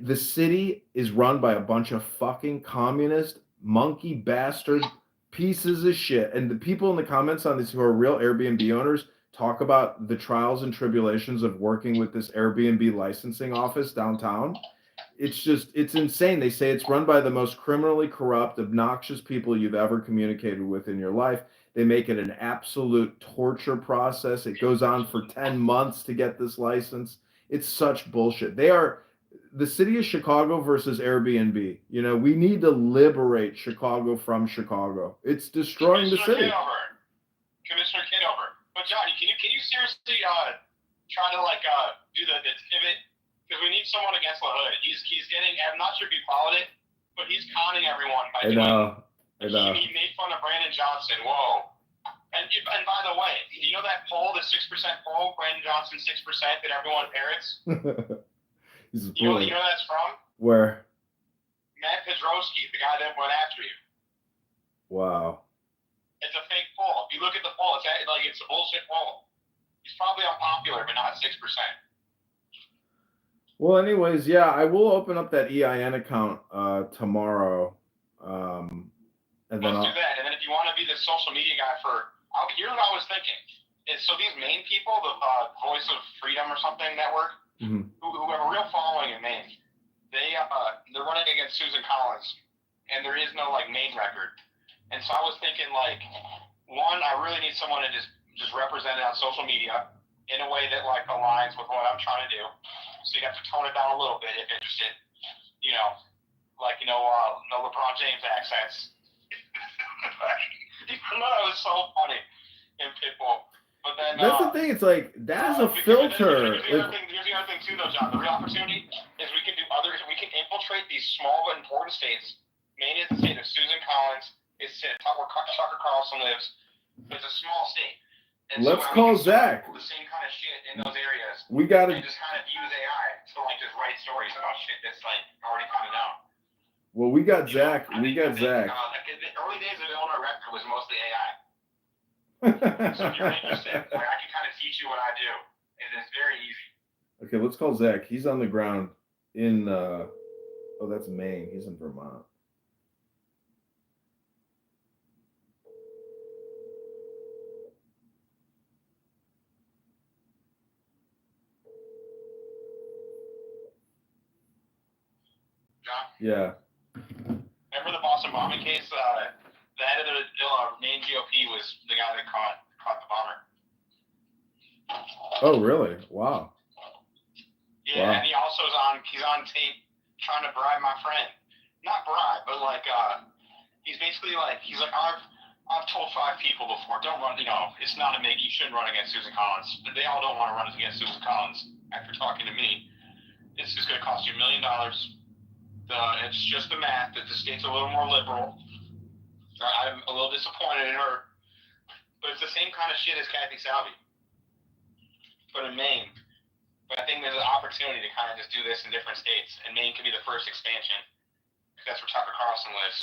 the city is run by a bunch of fucking communist, monkey bastard pieces of shit. And the people in the comments on this who are real Airbnb owners talk about the trials and tribulations of working with this Airbnb licensing office downtown. It's insane. They say it's run by the most criminally corrupt, obnoxious people you've ever communicated with in your life. They make it an absolute torture process. It goes on for 10 months to get this license. It's such bullshit. They are the city of Chicago versus Airbnb. You know, we need to liberate Chicago from Chicago. It's destroying the city. Commissioner Kitover. But Johnny, can you seriously try to do the pivot? Because we need someone against LaHood. He's getting. I'm not sure if you followed it, but he's conning everyone by doing. He made fun of Brandon Johnson. Whoa. And by the way, you know that poll, the 6% poll, Brandon Johnson 6% that everyone parrots. You know where that's from? Where? Matt Pedrowski, the guy that went after you. Wow. It's a fake poll. If you look at the poll, it's a bullshit poll. He's probably unpopular, but not 6%. Well, anyways, yeah, I will open up that EIN account tomorrow. And Let's do that. And then if you want to be the social media guy here's what I was thinking. So these Maine people, the Voice of Freedom or something network, who have a real following in Maine, they're running against Susan Collins, and there is no Maine record. And so I was thinking one, I really need someone to just represent it on social media in a way that aligns with what I'm trying to do. So you have to tone it down a little bit if interested. No LeBron James accents. Even though it was so funny in Pitbull. But then that's the thing. It's like that is a filter. Here's the other thing too, though, John. The real opportunity is we can do others. We can infiltrate these small but important states. Maine is the state of Susan Collins. It's the state where Tucker Carlson lives. It's a small state. And let's call Zach. The same kind of shit in those areas. We gotta just kind of use AI to just write stories about shit that's already kind of known. Well, we got Zach. We got Zach. The early days of Illinois Record was mostly AI. So if you're interested, like, I can kind of teach you what I do, and it's very easy. Okay, let's call Zach. He's on the ground in oh, that's Maine. He's in Vermont. John, Yeah. remember the Boston bombing case? The head of the Maine GOP was the guy that caught the bomber. Oh, really? Wow. Yeah, Wow. and he's on tape trying to bribe my friend. Not bribe, but like he's basically like I've told 5 people before, don't run, it's not you shouldn't run against Susan Collins. But they all don't want to run against Susan Collins after talking to me. It's just gonna cost you $1 million. It's just the math that the state's a little more liberal. I'm a little disappointed in her. But it's the same kind of shit as Kathy Salvi. But in Maine. But I think there's an opportunity to kind of just do this in different states, and Maine could be the first expansion, because that's where Tucker Carlson lives.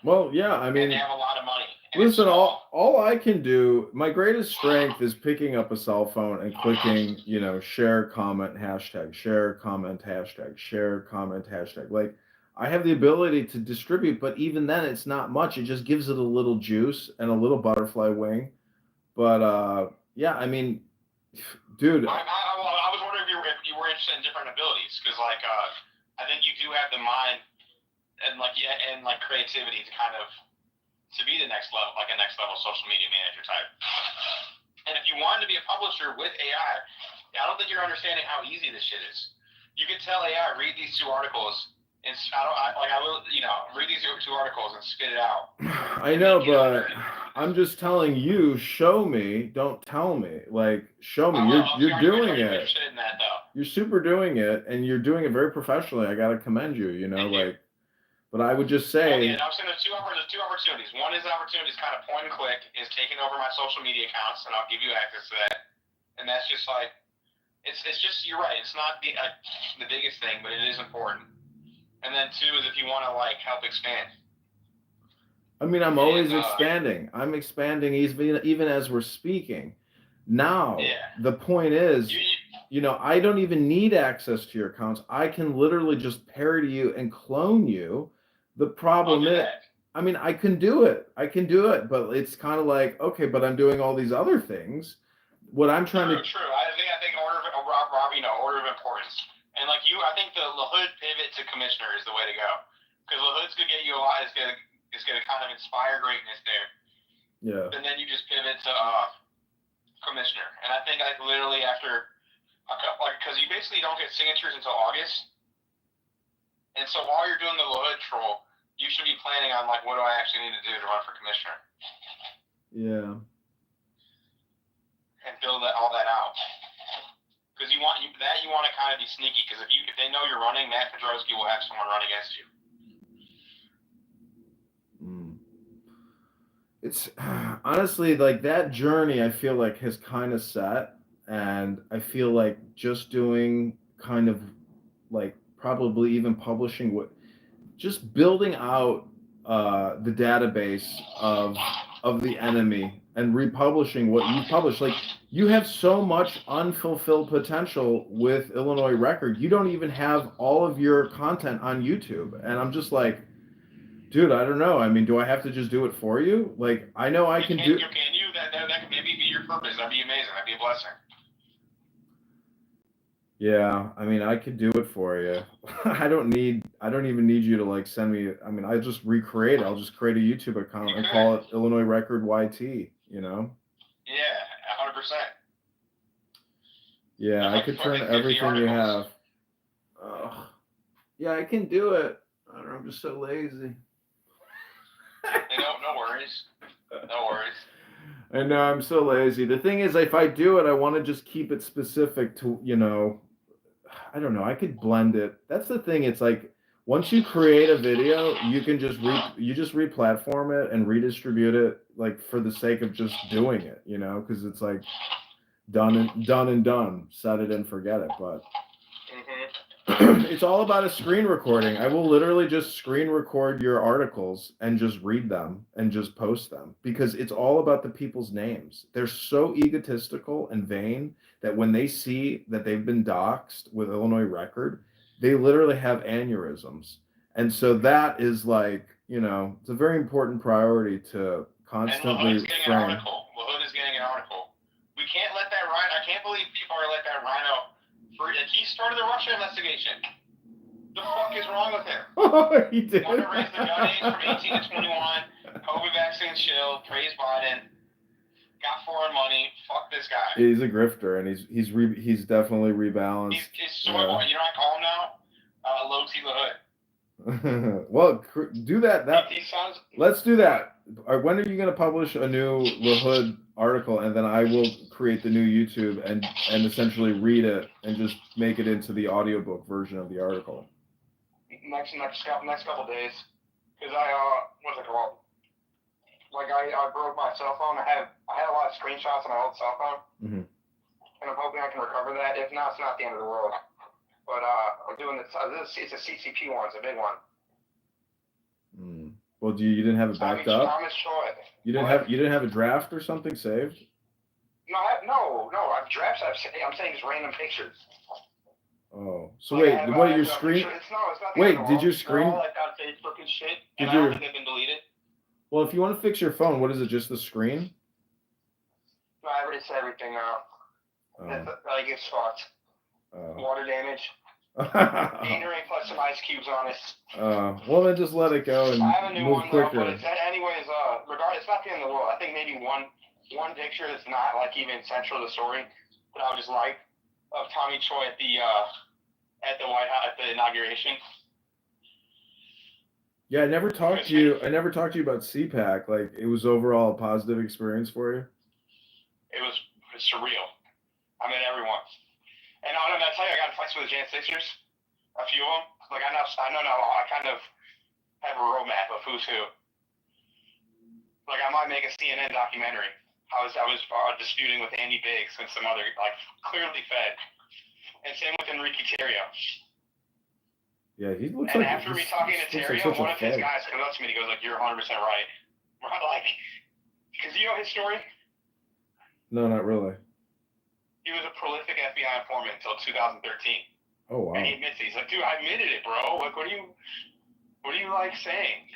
Well, yeah, I mean, and they have a lot of money. Listen, all I can do, my greatest strength is picking up a cell phone and clicking, share, comment, hashtag, share, comment, hashtag, share, comment, hashtag. Like, I have the ability to distribute, but even then, it's not much. It just gives it a little juice and a little butterfly wing. But yeah, I mean, dude. I was wondering if you were interested in different abilities, because I think you do have the mind and creativity to kind of to be the next level, like a next level social media manager type. And if you wanted to be a publisher with AI, I don't think you're understanding how easy this shit is. You could tell AI, read these 2 articles, and read these 2 articles and spit it out. I know, but I'm just telling you, show me, don't tell me. Like, show me. You're doing it. Interested in that, though. You're super doing it, and you're doing it very professionally. I gotta commend you. But I would just say. Yeah, I'm saying there's two opportunities. One is kind of point and click, is taking over my social media accounts, and I'll give you access to that. And that's just like, it's just, you're right. It's not the biggest thing, but it is important. And then 2 is if you want to help expand. I mean, I'm always expanding. I'm expanding even as we're speaking. Now, the point is, I don't even need access to your accounts. I can literally just parody you and clone you. The problem is, I mean, I can do it, but it's kind of like, okay, but I'm doing all these other things. What I'm trying to. True. I think order of importance. And I think the LaHood pivot to commissioner is the way to go, because LaHood's gonna get you a lot. It's gonna kind of inspire greatness there. Yeah. And then you just pivot to commissioner. And I think literally after because you basically don't get signatures until August. And so while you're doing the LaHood troll, you should be planning on what do I actually need to do to run for commissioner? Yeah. And build all that out. Because you want to kind of be sneaky, because if they know you're running, Matt Pedrowski will have someone run against you. It's honestly that journey I feel like has kind of set, and I feel like just doing kind of probably even publishing just building out the database of the enemy and republishing what you publish. You have so much unfulfilled potential with Illinois Record. You don't even have all of your content on YouTube. And I'm just like, dude, I don't know. I mean, do I have to just do it for you? I know I can do. Can you? That could maybe be your purpose. That'd be amazing. That'd be a blessing. Yeah, I mean, I could do it for you. I don't even need you to send me. I mean, I just recreate. I'll just create a YouTube account and call it Illinois Record YT. Yeah, 100%. Yeah, I could turn everything you have. Oh, yeah, I can do it. I don't know, I'm just so lazy. No worries. No worries. I know, I'm so lazy. The thing is, if I do it, I want to just keep it specific to, I don't know, I could blend it. That's the thing. It's once you create a video, you can just re-platform it and redistribute it, for the sake of just doing it, because it's done and done. Set it and forget it. But It's all about a screen recording. I will literally just screen record your articles and just read them and just post them because it's all about the people's names. They're so egotistical and vain that when they see that they've been doxxed with Illinois Record, they literally have aneurysms. And so that is like, it's a very important priority to constantly and getting frame. an article. LaHood is getting an article. We can't let that rhino. I can't believe people are let that rhino. He started the Russia investigation. The fuck is wrong with him? Oh, he did. Want to raise the gun age from 18 to 21. COVID vaccine chill. Praise Biden. Got foreign money. Fuck this guy. He's a grifter, and he's definitely rebalanced. He's soy boy. You know what I call him now? Low T LaHood. Well, do that. He sounds. Let's do that. When are you going to publish a new LaHood article, and then I will create the new YouTube and essentially read it and just make it into the audiobook version of the article. Next couple days, because what's it called? Like I broke my cell phone. I had a lot of screenshots on my old cell phone, and I'm hoping I can recover that. If not, it's not the end of the world. But I'm doing this. It's a CCP one. It's a big one. Well, you didn't have it backed up? Thomas Troy. You didn't have a draft or something saved? No, I've drafts. I'm saying just random pictures. Oh, so wait, what your screen? It's not wait, did your screen? They're all like on Facebook and shit, and I don't think they've been deleted. Well, if you want to fix your phone, what is it? Just the screen? No, I already said everything out. Like it's fucked. Water damage. Gatorade plus some ice cubes on it. Well, then just let it go and I have a new move one quicker. though, but anyways, regardless, it's not the end of the world. I think maybe one picture that's not like even central to the story that I would just like of Tommy Choi at the White House at the inauguration. Yeah, I never talked to you about CPAC. Like, it was overall a positive experience for you. It was surreal. I met everyone. And I tell you, I got in fights with the Jan Sixers, a few of them. Like I know now. I kind of have a roadmap of who's who. Like I might make a CNN documentary. I was disputing with Andy Biggs and some other clearly fed, and same with Enrique Terrio. Yeah, he looks and like. And after me talking to Terrio, one of his guys comes up to me and he goes like, "You're 100% right." Because you know his story. No, not really. He was a prolific FBI informant until 2013. Oh wow! And he admits it. He's like, dude, I admitted it, bro. Like, what are you saying?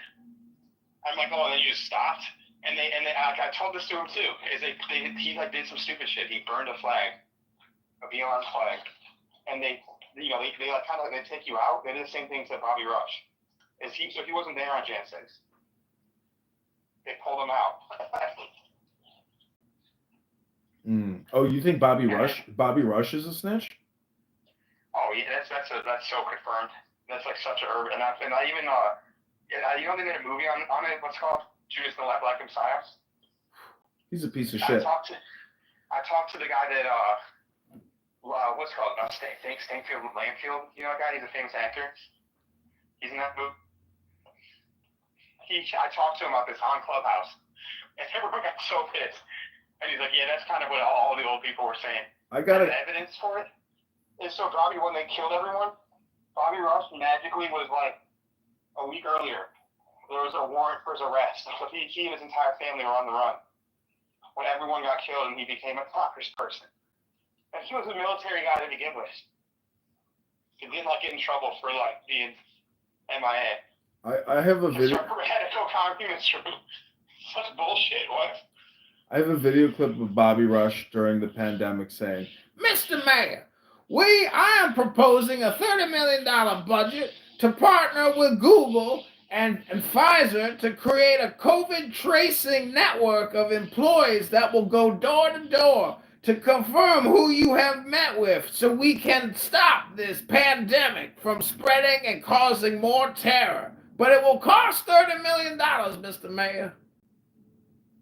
I'm like, oh, and then you just stopped. And I told this to him too. He did some stupid shit. He burned a flag, a BLM flag, and they take you out. They did the same thing to Bobby Rush. So he wasn't there on Jan 6. They pulled him out. Oh, you think Bobby Rush is a snitch? Oh yeah, that's so confirmed. That's like such a urban. And I even you know they made a movie on it. What's it called? Judas and the Black Messiah. He's a piece of shit. I talked to the guy that what's it called? Stanfield Lamfield. You know that guy? He's a famous actor. He's in that movie. I talked to him about this on Clubhouse, and everyone got so pissed. And he's like, yeah, that's kind of what all the old people were saying. I got evidence for it. And so Bobby, when they killed everyone, Bobby Rush magically was like a week earlier. There was a warrant for his arrest. So he and his entire family were on the run when everyone got killed, and he became a congressperson. And he was a military guy to begin with. He didn't get in trouble for being MIA. I have a video. Radical communism. Such bullshit. What? I have a video clip of Bobby Rush during the pandemic saying, "Mr. Mayor, I am proposing a $30 million budget to partner with Google and Pfizer to create a COVID tracing network of employees that will go door to door to confirm who you have met with so we can stop this pandemic from spreading and causing more terror. But it will cost $30 million, Mr. Mayor."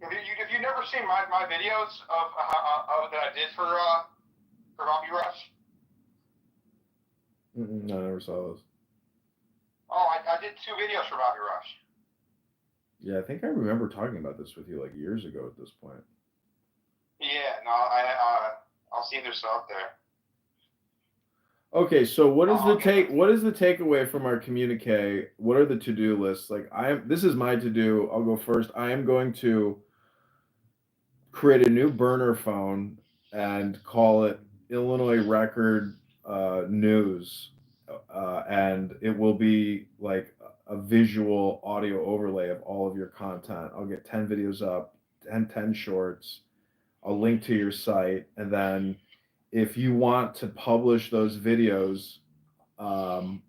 Have you never seen my videos of that I did for Bobby Rush? No, I never saw those. Oh, I did 2 videos for Bobby Rush. Yeah, I think I remember talking about this with you years ago at this point. Yeah, no, I'll see if they're still up there. Okay, so what is the takeaway from our communique? What are the to-do lists? Like this is my to-do. I'll go first. I am going to create a new burner phone and call it Illinois Record News. And it will be like a visual audio overlay of all of your content. I'll get 10 videos up, 10 shorts. I'll link to your site, and then if you want to publish those videos on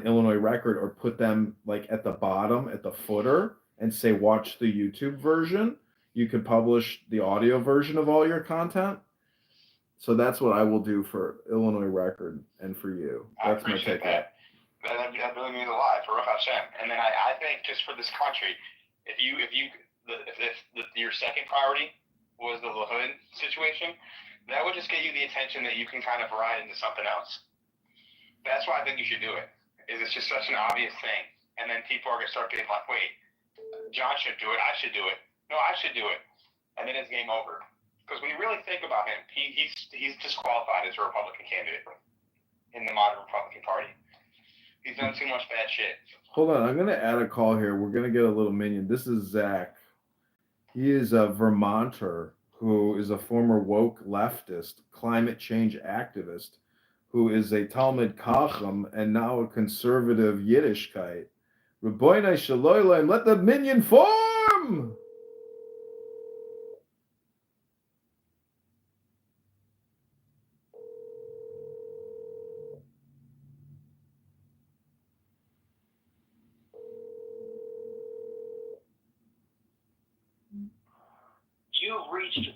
Illinois Record or put them like at the bottom, at the footer, and say watch the YouTube version, you could publish the audio version of all your content. So that's what I will do for Illinois Record and for you. That's my takeaway. That really means a lot for Hashem. And then I think just for this country, if your second priority was the Lahood situation, that would just get you the attention that you can kind of ride into something else. That's why I think you should do it. It's just such an obvious thing. And then people are going to start getting like, wait, John should do it. I should do it. No, I should do it. And then it's game over. Because when you really think about him, he's disqualified as a Republican candidate in the modern Republican Party. He's done too much bad shit. Hold on, I'm going to add a call here. We're going to get a little minion. This is Zach. He is a Vermonter who is a former woke leftist, climate change activist, who is a Talmud Chacham and now a conservative Yiddishkeit. Rabbeinu Shalom, let the minion form! You've reached.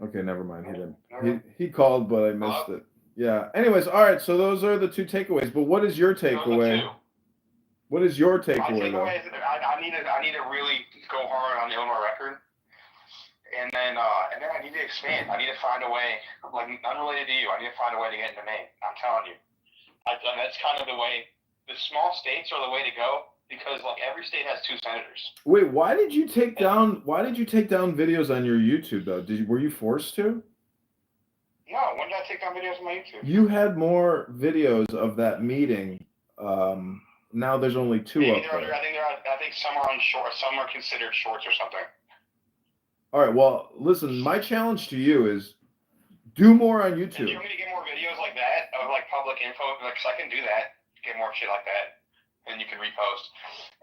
Okay, never mind. He didn't. He called, but I missed it. Yeah. Anyways, all right. So those are the two takeaways. But what is your takeaway? What is your takeaway? My takeaway is I need to really go hard on the Illinois Record, and then I need to expand. I need to find a way, like unrelated to you. I need to find a way to get into Maine. I'm telling you, that's kind of the way. The small states are the way to go. Because like every state has 2 senators. Wait, why did you take down videos on your YouTube though? Were you forced to? No, when did I take down videos on my YouTube? You had more videos of that meeting. Now there's only 2 up there. I think some are on short, some are considered shorts or something. All right, well, listen, my challenge to you is do more on YouTube. Do you want me to get more videos like that of like public info? Like, 'cause I can do that. Get more shit like that. And you can repost.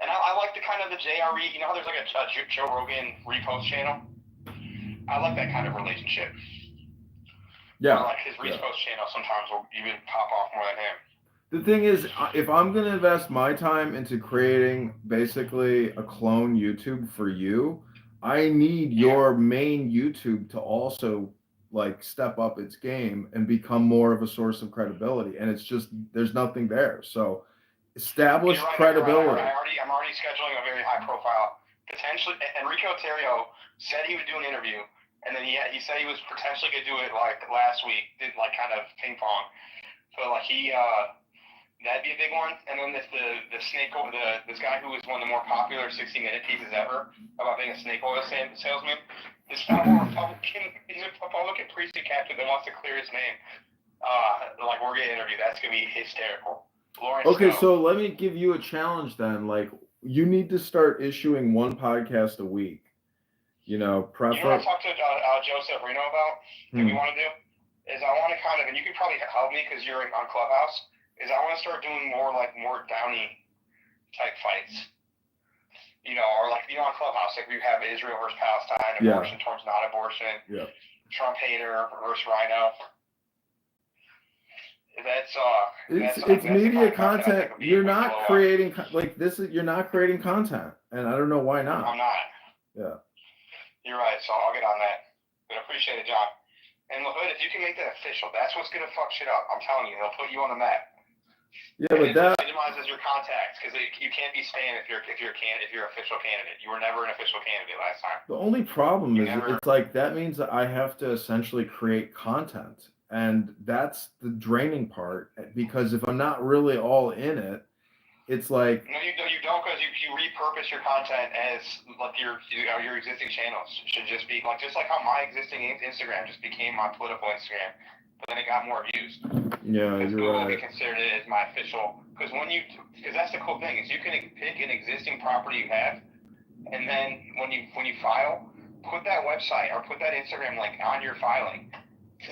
And I like the kind of the JRE, you know how there's like a Joe Rogan repost channel? I like that kind of relationship. Yeah. Like his repost channel sometimes will even pop off more than him. The thing is, if I'm going to invest my time into creating basically a clone YouTube for you, I need your main YouTube to also like step up its game and become more of a source of credibility. And it's just, there's nothing there. So establish credibility. I'm already scheduling a very high profile. Potentially, Enrico Terrio said he would do an interview, and then he said he was potentially going to do it like last week, did like kind of ping pong. So like that'd be a big one. And then this guy who was one of the more popular 60-minute pieces ever about being a snake oil salesman. This former Republican, he's a Republican precinct captain that wants to clear his name. Like we're going to interview. That's going to be hysterical. Okay, so let me give you a challenge then. Like, you need to start issuing 1 podcast a week. You know, You know what I talked to Joseph Reno about that we want to do? Is I want to kind of, and you can probably help me because you're on Clubhouse, is I want to start doing more Downey type fights. You know, or like, you know, on Clubhouse, like we have Israel versus Palestine, abortion towards not abortion, Trump hater versus Rhino. It's media content. You're not creating like this. You're not creating content, and I don't know why not. I'm not. Yeah. You're right. So I'll get on that. But I appreciate it, John. And Lahood, if you can make that official, that's what's gonna fuck shit up. I'm telling you, they'll put you on the map. Yeah, but that minimizes your contacts because you can't be spam if you're official candidate. You were never an official candidate last time. The only problem is it's like that means that I have to essentially create content. And that's the draining part, because if I'm not really all in it, it's like no, you don't, because you repurpose your content as like your existing channels should just be like, just like how my existing Instagram just became my political Instagram. but then it got more views. Yeah, Because you're Google right. considered it as my official. Because that's the cool thing is you can pick an existing property you have, and then when you file, put that website or put that Instagram link on your filing. It's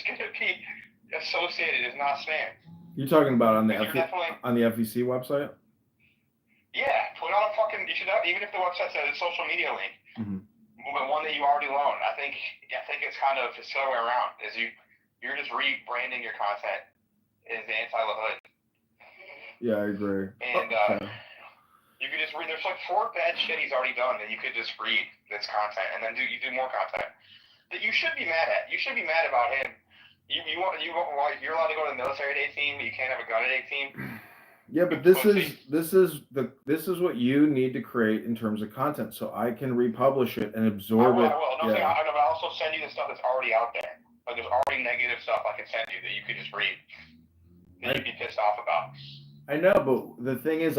going to be associated as not spam. You're talking about on the FEC website? Yeah, put on a fucking. You should have, even if the website says a social media link, one that you already loan. I think it's kind of it's the other way around. Is you're just rebranding your content as anti-LaHood. Yeah, I agree. And you could just read. There's like 4 bad shit he's already done that you could just read this content, and then you do more content that you should be mad at. You should be mad about him. You're allowed to go to the military at 18, but you can't have a gun at 18. Yeah, but this is what you need to create in terms of content, so I can republish it and absorb it. I will. No, yeah. But I'll also send you the stuff that's already out there. Like there's already negative stuff I can send you that you could just read. That you'd be pissed off about. I know, but the thing is,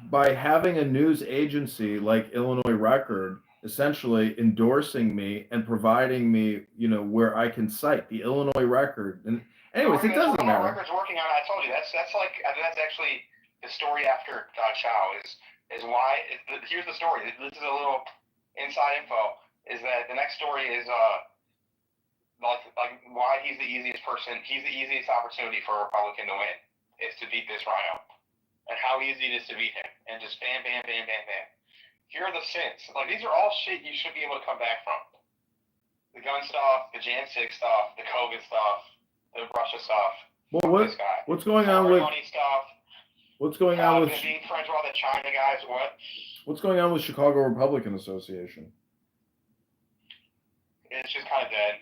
by having a news agency like Illinois Record essentially endorsing me and providing me, where I can cite the Illinois Record, and anyways, it doesn't matter. Record's working on it. I told you that's actually the story after Chow is why. Here's the story. This is a little inside info. Is that the next story is like why he's the easiest person. He's the easiest opportunity for a Republican to win is to beat this rhino, and how easy it is to beat him, and just bam, bam, bam, bam, bam. Here are the sins. Like these are all shit you should be able to come back from. The gun stuff, the Jan 6 stuff, the COVID stuff, the Russia stuff. Well, what's going on with money stuff? What's going on with being friends with all the China guys? What's going on with Chicago Republican Association? It's just kind of dead.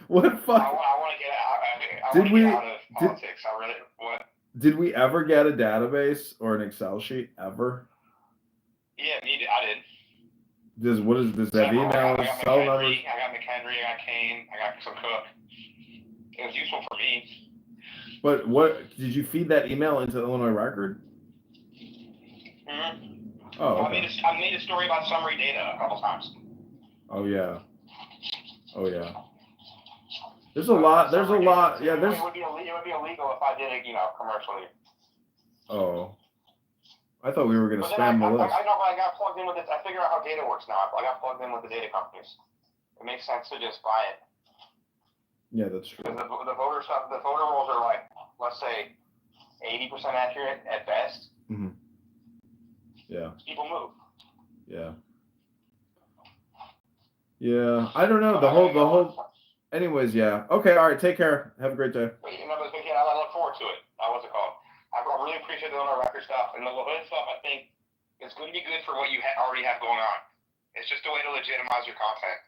What the fuck? I want to get out of politics. Did we ever get a database or an Excel sheet ever? Yeah, I did. Does that email? I got McHenry, I got Kane, I got some Cook. It was useful for me. But what did you feed that email into Illinois Record? Mm-hmm. Oh, okay. I made a story about summary data a couple times. Oh yeah. There's a lot. Yeah, there's. It would be illegal if I did it, commercially. Oh. I thought we were going to spam the list. I know, but I got plugged in with it. I figured out how data works now. I got plugged in with the data companies. It makes sense to just buy it. Yeah, that's true. Because the voter rolls are like, let's say, 80% accurate at best. Mm-hmm. Yeah. People move. Yeah. Yeah, I don't know. The whole. Anyways, yeah. Okay, all right. Take care. Have a great day. I look forward to it. What's it called? I really appreciate the Illinois Record stuff. And the LaHood stuff, I think, is going to be good for what you already have going on. It's just a way to legitimize your content.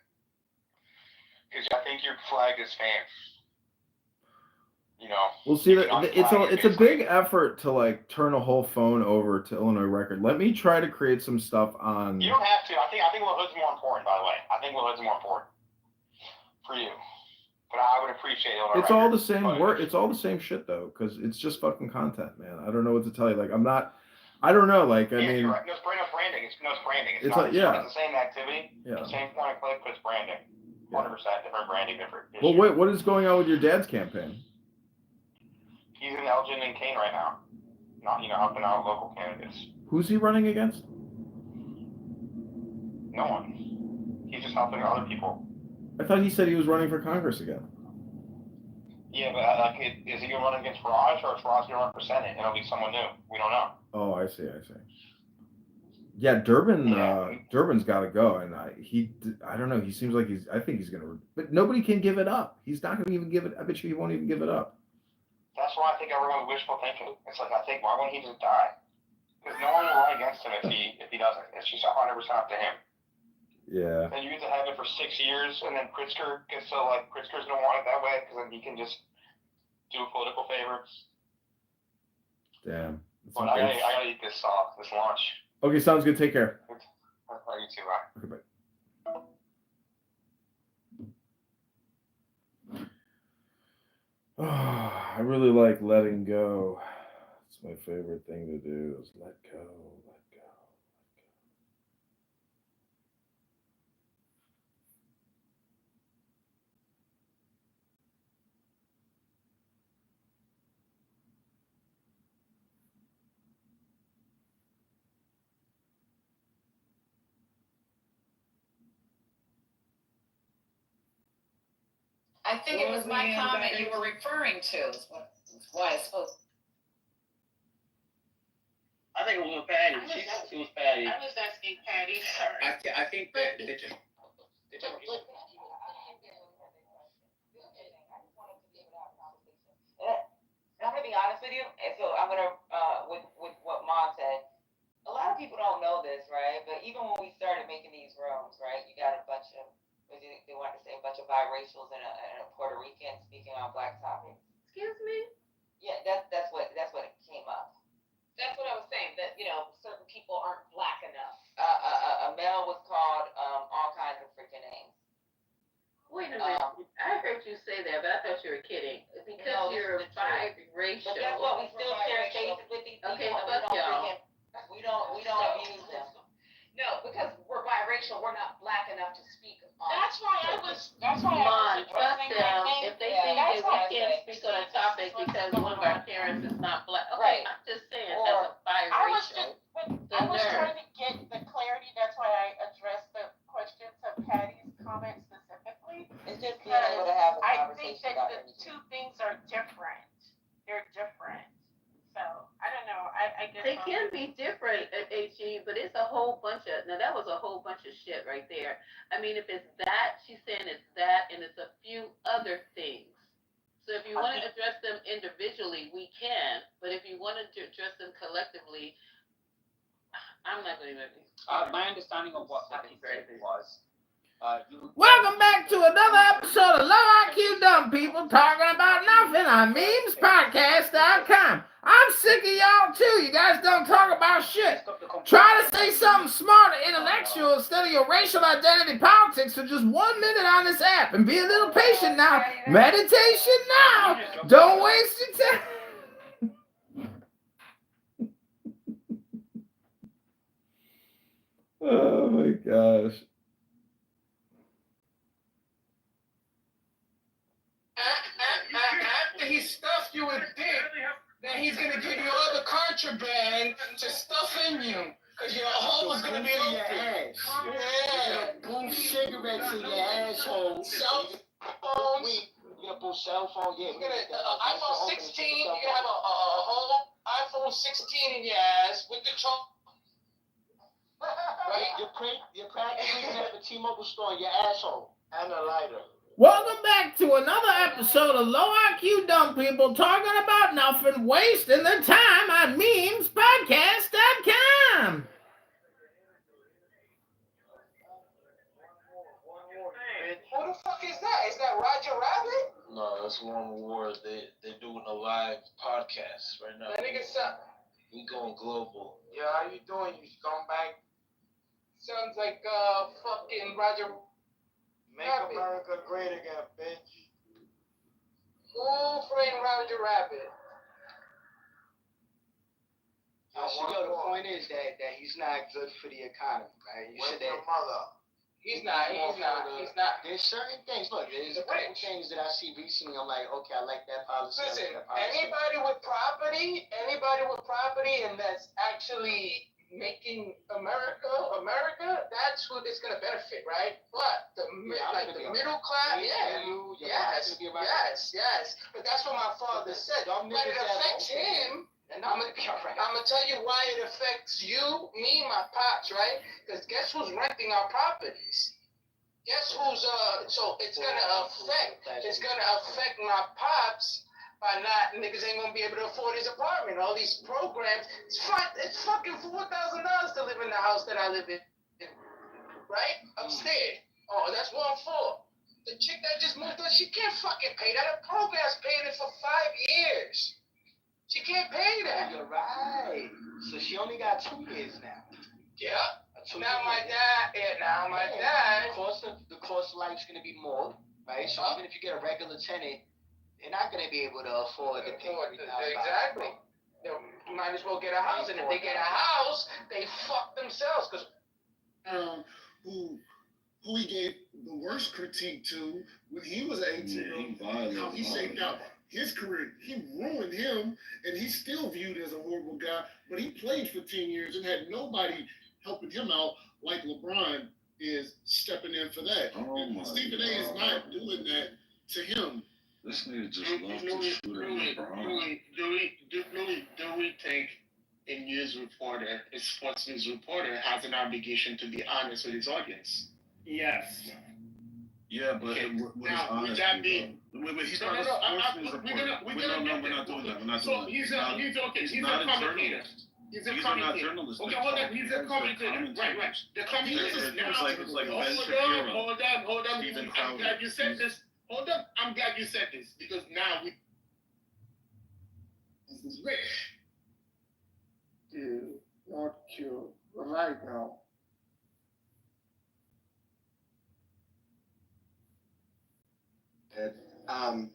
Because I think you're flagged as fans. We'll see. It's a big effort to like turn a whole phone over to Illinois Record. Let me try to create some stuff on. You don't have to. I think LaHood's more important, by the way. I think LaHood's more important for you. But I would appreciate Illinois It's Record. all the same work. It's all the same shit though, because it's just fucking content, man. I don't know what to tell you. Like I don't know. Like I mean. You're right. No, it's branding. It's branding. It's like, yeah. It's the same activity. Yeah. Same point and click, but it's branding. 100% different branding, different. Well, wait. What is going on with your dad's campaign? He's in Elgin and Kane right now. Not helping out local candidates. Who's he running against? No one. He's just helping other people. I thought he said he was running for Congress again. Yeah, but is he gonna run against Raj, or is Raj gonna run for Senate? And it'll be someone new. We don't know. Oh, I see. Yeah, Durbin's got to go, and I don't know. He seems like I think he's gonna, but nobody can give it up. He's not gonna even give it. I bet you he won't even give it up. That's why I think everyone's wishful thinking. It's like, I think, why won't he just die? Because no one will run against him if he doesn't. It's just 100% up to him. Yeah. And you get to have it for 6 years, and then Pritzker gets to, Pritzker's going to want it that way, because then he can just do a political favor. Damn. But I gotta eat this lunch. Okay, sounds good. Take care. You too, bye. Okay, bye. Oh, I really like letting go. It's my favorite thing to do is let go. I think it was my comment you were referring to. Is why I spoke. I think it was Patty. It was Patty. I was asking Patty, sorry. I think that they just. I'm gonna be honest with you, and so I'm gonna with what Mom said. A lot of people don't know this, right? But even when we started making these rooms, right, you got a bunch of they wanted to say a bunch of biracials and a Puerto Rican speaking on black topics. Excuse me? Yeah, that's what it came up. That's what I was saying, that, certain people aren't black enough. A male was called all kinds of freaking names. Wait a minute. I heard you say that, but I thought you were kidding. Because you're biracial. But guess what? We still share spaces with these people. Okay, and fuck y'all. We don't abuse them. No, because we're biracial, we're not black enough to speak on. That's why I was addressing fuck that them. thing. If they Yeah, think that's that why I we can't said- speak on a topic because one of our parents is not black. Okay, Right. I'm just saying, Or- as a I was biracial. just, but The I was nerve. trying to get the clarity, that's why I addressed the questions of Patty's comment specifically. It's just being able to have a I think conversation that about the everything. two things are different. They're different. So, I don't know, I guess. They can be different at HE, but it's a whole bunch of, now that was a whole bunch of shit right there. I mean, if it's that, she's saying it's that, and it's a few other things. So if you want to address them individually, we can, but if you wanted to address them collectively, I'm not going to even. My understanding of what Patty said was, Welcome back to another episode of Low IQ Dumb People Talking About Nothing on memespodcast.com. I'm sick of y'all too. You guys don't talk about shit. Try to say something smart or intellectual instead of your racial identity politics for just 1 minute on this app. And be a little patient now. Meditation now. Don't waste your time. Oh my gosh. after he stuffed you with dick, then he's gonna give you all the contraband to stuff in you. Cause your hole is gonna be open. Yeah. Boom cigarettes in your asshole. Cell phones. You're gonna put cell phone, yeah. You're gonna iPhone 16. You're gonna have a whole iPhone 16 in your ass with the trunk. Right? You're practically gonna have a T-Mobile store in your asshole and a lighter. Welcome back to another episode of Low IQ Dumb People Talking About Nothing, wasting their time on memespodcast.com. Who the fuck is that? Is that Roger Rabbit? No, that's One War. They're doing a live podcast right now. That nigga sound. We going global. Yeah, how you doing, you scumbag? Sounds like fucking Roger. Make Rabbit. America great again, bitch. Who framed Roger Rabbit? The point is that he's not good for the economy, right? You said that. mother? He's not. There's certain things. Look, there's a couple things that I see recently. I'm like, okay, I like that policy. Listen, I like that policy. anybody with property, and that's actually making America, that's who it's gonna benefit, right? But the middle class, yes. But that's what my father said. But it affects him. And I'm gonna tell you why it affects you, me, my pops, right? Because guess who's renting our properties? Guess who's so it's gonna affect my pops by not niggas ain't gonna be able to afford his apartment. All these programs, it's fucking $4,000 to live in the house that I live in, right? Upstairs. Oh, that's 1/4. The chick that just moved in, she can't fucking pay that. The program's paying it for 5 years. She can't pay that. You're right. So she only got 2 years now. Yeah. Now my dad. The cost of life's gonna be more, right? So even if you get a regular tenant, they're not gonna be able to afford to pay $3,000. Exactly. They might as well get a house, and if they get a house, they fuck themselves. Cause who he gave the worst critique to when he was 18, how he shaped out his career. He ruined him, and he's still viewed as a horrible guy, but he played for 10 years and had nobody helping him out like LeBron is stepping in for that. And Stephen A. is not doing that to him. This nigga just loves to shoot at LeBron. Do we think a news reporter, a sports news reporter, has an obligation to be honest with his audience? Yes. Yeah, but Okay. what is Now, would honesty? that be? Wait, he's No, not no, a no. sports news reporter. We're not doing that. We're not So doing that. he's a commentator. journalist. He's a These are not commentator. journalists. Okay, they're hold on. He's a commentators. commentator. Right. The commentator It's now. like Ben Shapiro. Hold on. Stephen I'm Crowder. glad you said this. Hold on. I'm glad you said this because now this is rich. Dude, not cute. Right now. I'm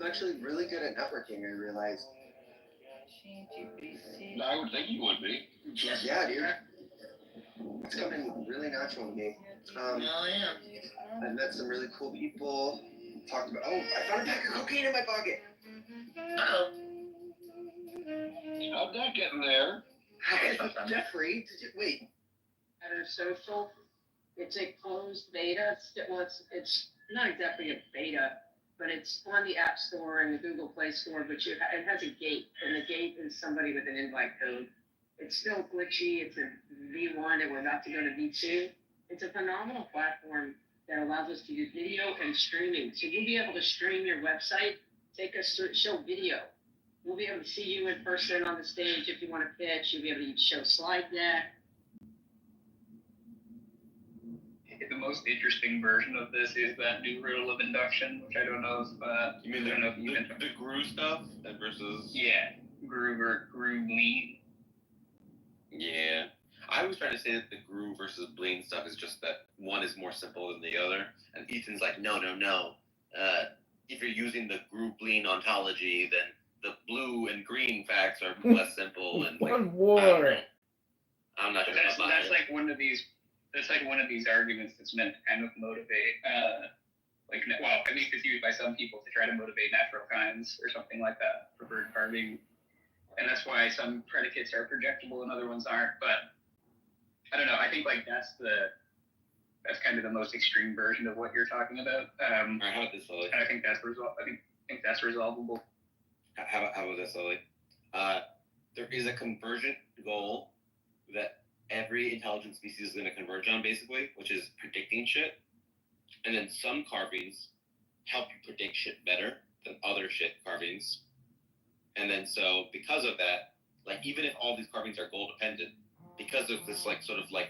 actually really good at networking, I realized. I would think you would be. Yeah, dude. It's coming really natural to me. I've met some really cool people. Talked about, I found a pack of cocaine in my pocket. Uh-oh. How'd that get in there? Jeffrey, wait. Better Social. It's a closed beta. It's not exactly a beta, but it's on the App Store and the Google Play Store. But it has a gate, and the gate is somebody with an invite code. It's still glitchy. It's a V1, and we're about to go to V2. It's a phenomenal platform that allows us to use video and streaming. So you'll be able to stream your website, take us through, show video. We'll be able to see you in person on the stage if you want to pitch. You'll be able to show slide deck. The most interesting version of this is that new rule of induction, which I don't know if you mean the GRU stuff versus GRU lean. Yeah, I was trying to say that the GRU versus Bleen stuff is just that one is more simple than the other, and Ethan's like, no. If you're using the GRU Bleen ontology, then the blue and green facts are less simple and One war. I'm not sure. That's like one of these. That's like one of these arguments that's meant to kind of motivate, at least it's used by some people to try to motivate natural kinds or something like that for bird carving. And that's why some predicates are projectable and other ones aren't. But I don't know. I think that's kind of the most extreme version of what you're talking about. How about this, Sully? And I think that's resolvable. How about this, Sully? There is a convergent goal that every intelligent species is going to converge on, basically, which is predicting shit. And then some carvings help you predict shit better than other shit carvings. And then so because of that, like even if all these carvings are goal dependent, because of this like sort of like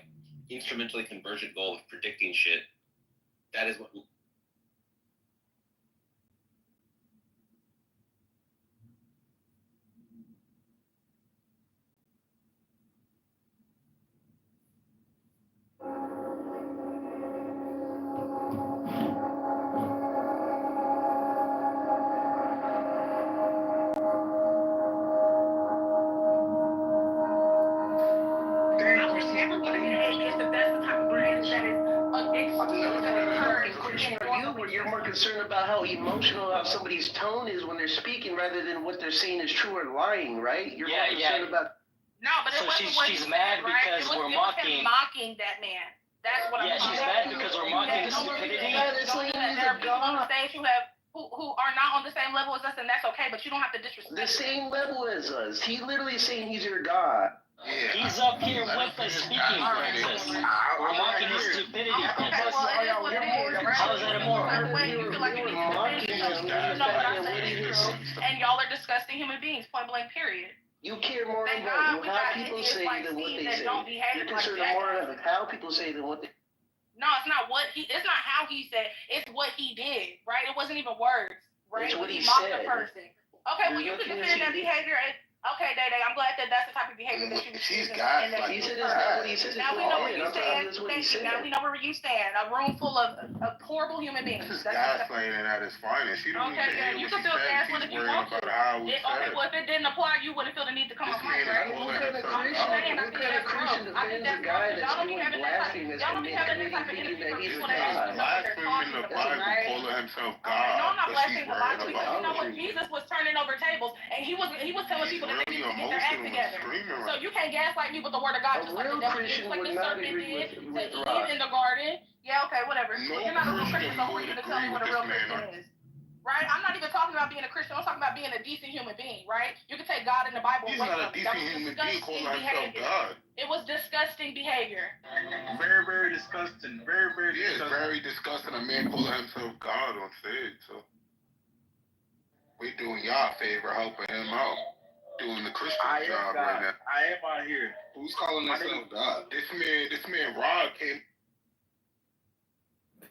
instrumentally convergent goal of predicting shit, that is what You're more concerned about how emotional somebody's tone is when they're speaking rather than what they're saying is true or lying, right? You're more concerned about. No, but it wasn't what she's he mad said, right? because It was, we're it was mocking. him mocking that man. That's what I'm she's mad because we're mocking the stupidity. There are people on the stage who are not on the same level as us, and that's okay. But you don't have to disrespect. The same level as us. He literally is saying he's your god. Yeah. He's up here with us speaking, princess. We're mocking the stupidity, princess. Well, it is what it is, right? How is that immoral? Way you feel like you need to defend yourself. You know what I'm saying? And y'all are disgusting human beings, point blank, period. You care more Thank about God how people say than what they say. You're concerned more about how people say than what they. No, it's not it's not how he said, it's what he did, right? It wasn't even words, right? It's what he mocked said. the person. Okay, well, you can defend that behavior. Okay, Day, I'm glad that that's the type of behavior that you was He's using. got And that He you said was it's not heard. what he says. Now we know where you stand. Thank you. Now we know where you stand. A room full of horrible human beings. Gaslighting at his finest. He don't Okay, yeah, you can feel gaslit if you want to. Okay, well, if it didn't apply, you wouldn't feel the need to come off mic, right? What kind of Christian defends a guy that's doing blasphemous and thinking that he's a god? Blasphemy in the Bible, pulling himself God. No, I'm not but she's blaspheming the worried Bible because you know what? about Jesus was turning over tables and he was telling people that they need to get their act together. So you can't gaslight me with the word of God just like the devil did, just like the serpent did to Eve in the garden. Yeah, okay, whatever. No You're not a real Christian Christian, so who are would you to tell me agree what a with real this man Christian is? Right? I'm not even talking about being a Christian. I'm talking about being a decent human being, right? You can take God in the Bible He's away not a from me. That decent was human being disgusting calling himself behavior. God. It was disgusting behavior. Very, very disgusting. Very, very disgusting. Yeah, very disgusting. A man calling himself God on stage. So we doing y'all a favor helping him out. Doing the Christian job right now. I am out here. Who's calling himself God? This man Rod came.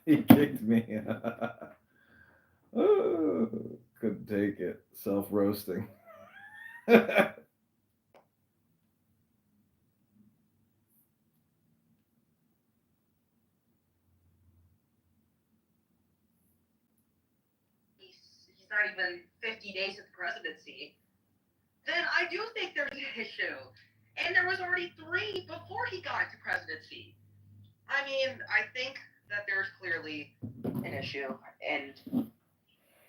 He kicked me. Oh, couldn't take it. Self-roasting. he's not even 50 days at the presidency, then I do think there's an issue. And there was already 3 before he got to presidency. I mean, I think that there's clearly an issue, and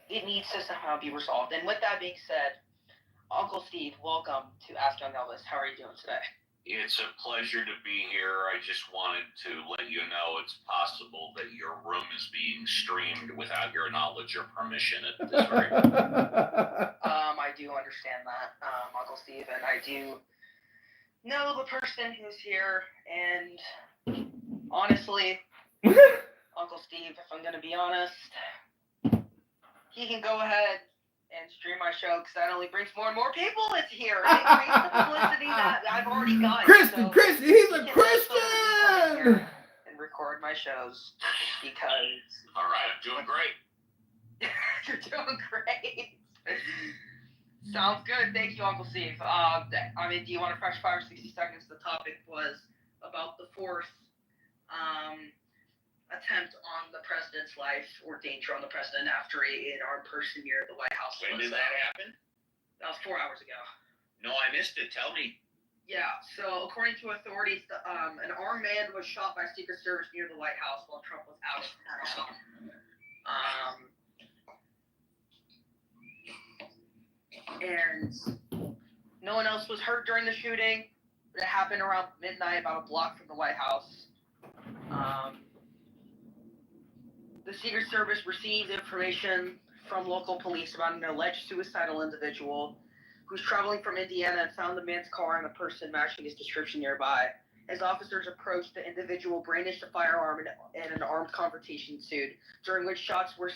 it needs to somehow be resolved. And with that being said, Uncle Steve, welcome to Ask Young Elvis. How are you doing today? It's a pleasure to be here. I just wanted to let you know it's possible that your room is being streamed without your knowledge or permission at this very moment. I do understand that, Uncle Steve, and I do know the person who's here, and honestly, Uncle Steve, if I'm gonna be honest, he can go ahead and stream my show because that only brings more and more people into here. It brings the publicity that I've already got. Christian, he's a Christian! And record my shows because. All right, I'm doing great. You're doing great. Sounds good. Thank you, Uncle Steve. I mean, do you want a fresh 5 or 60 seconds? The topic was about the 4th attempt on the president's life or danger on the president after an armed person near the White House. When did that happen? That was 4 hours ago. No, I missed it. Tell me. Yeah, so according to authorities, an armed man was shot by Secret Service near the White House while Trump was out. And no one else was hurt during the shooting. But it happened around midnight, about a block from the White House. The Secret Service received information from local police about an alleged suicidal individual who's traveling from Indiana and found the man's car and a person matching his description nearby. As officers approached, the individual brandished a firearm and an armed confrontation ensued, during which shots were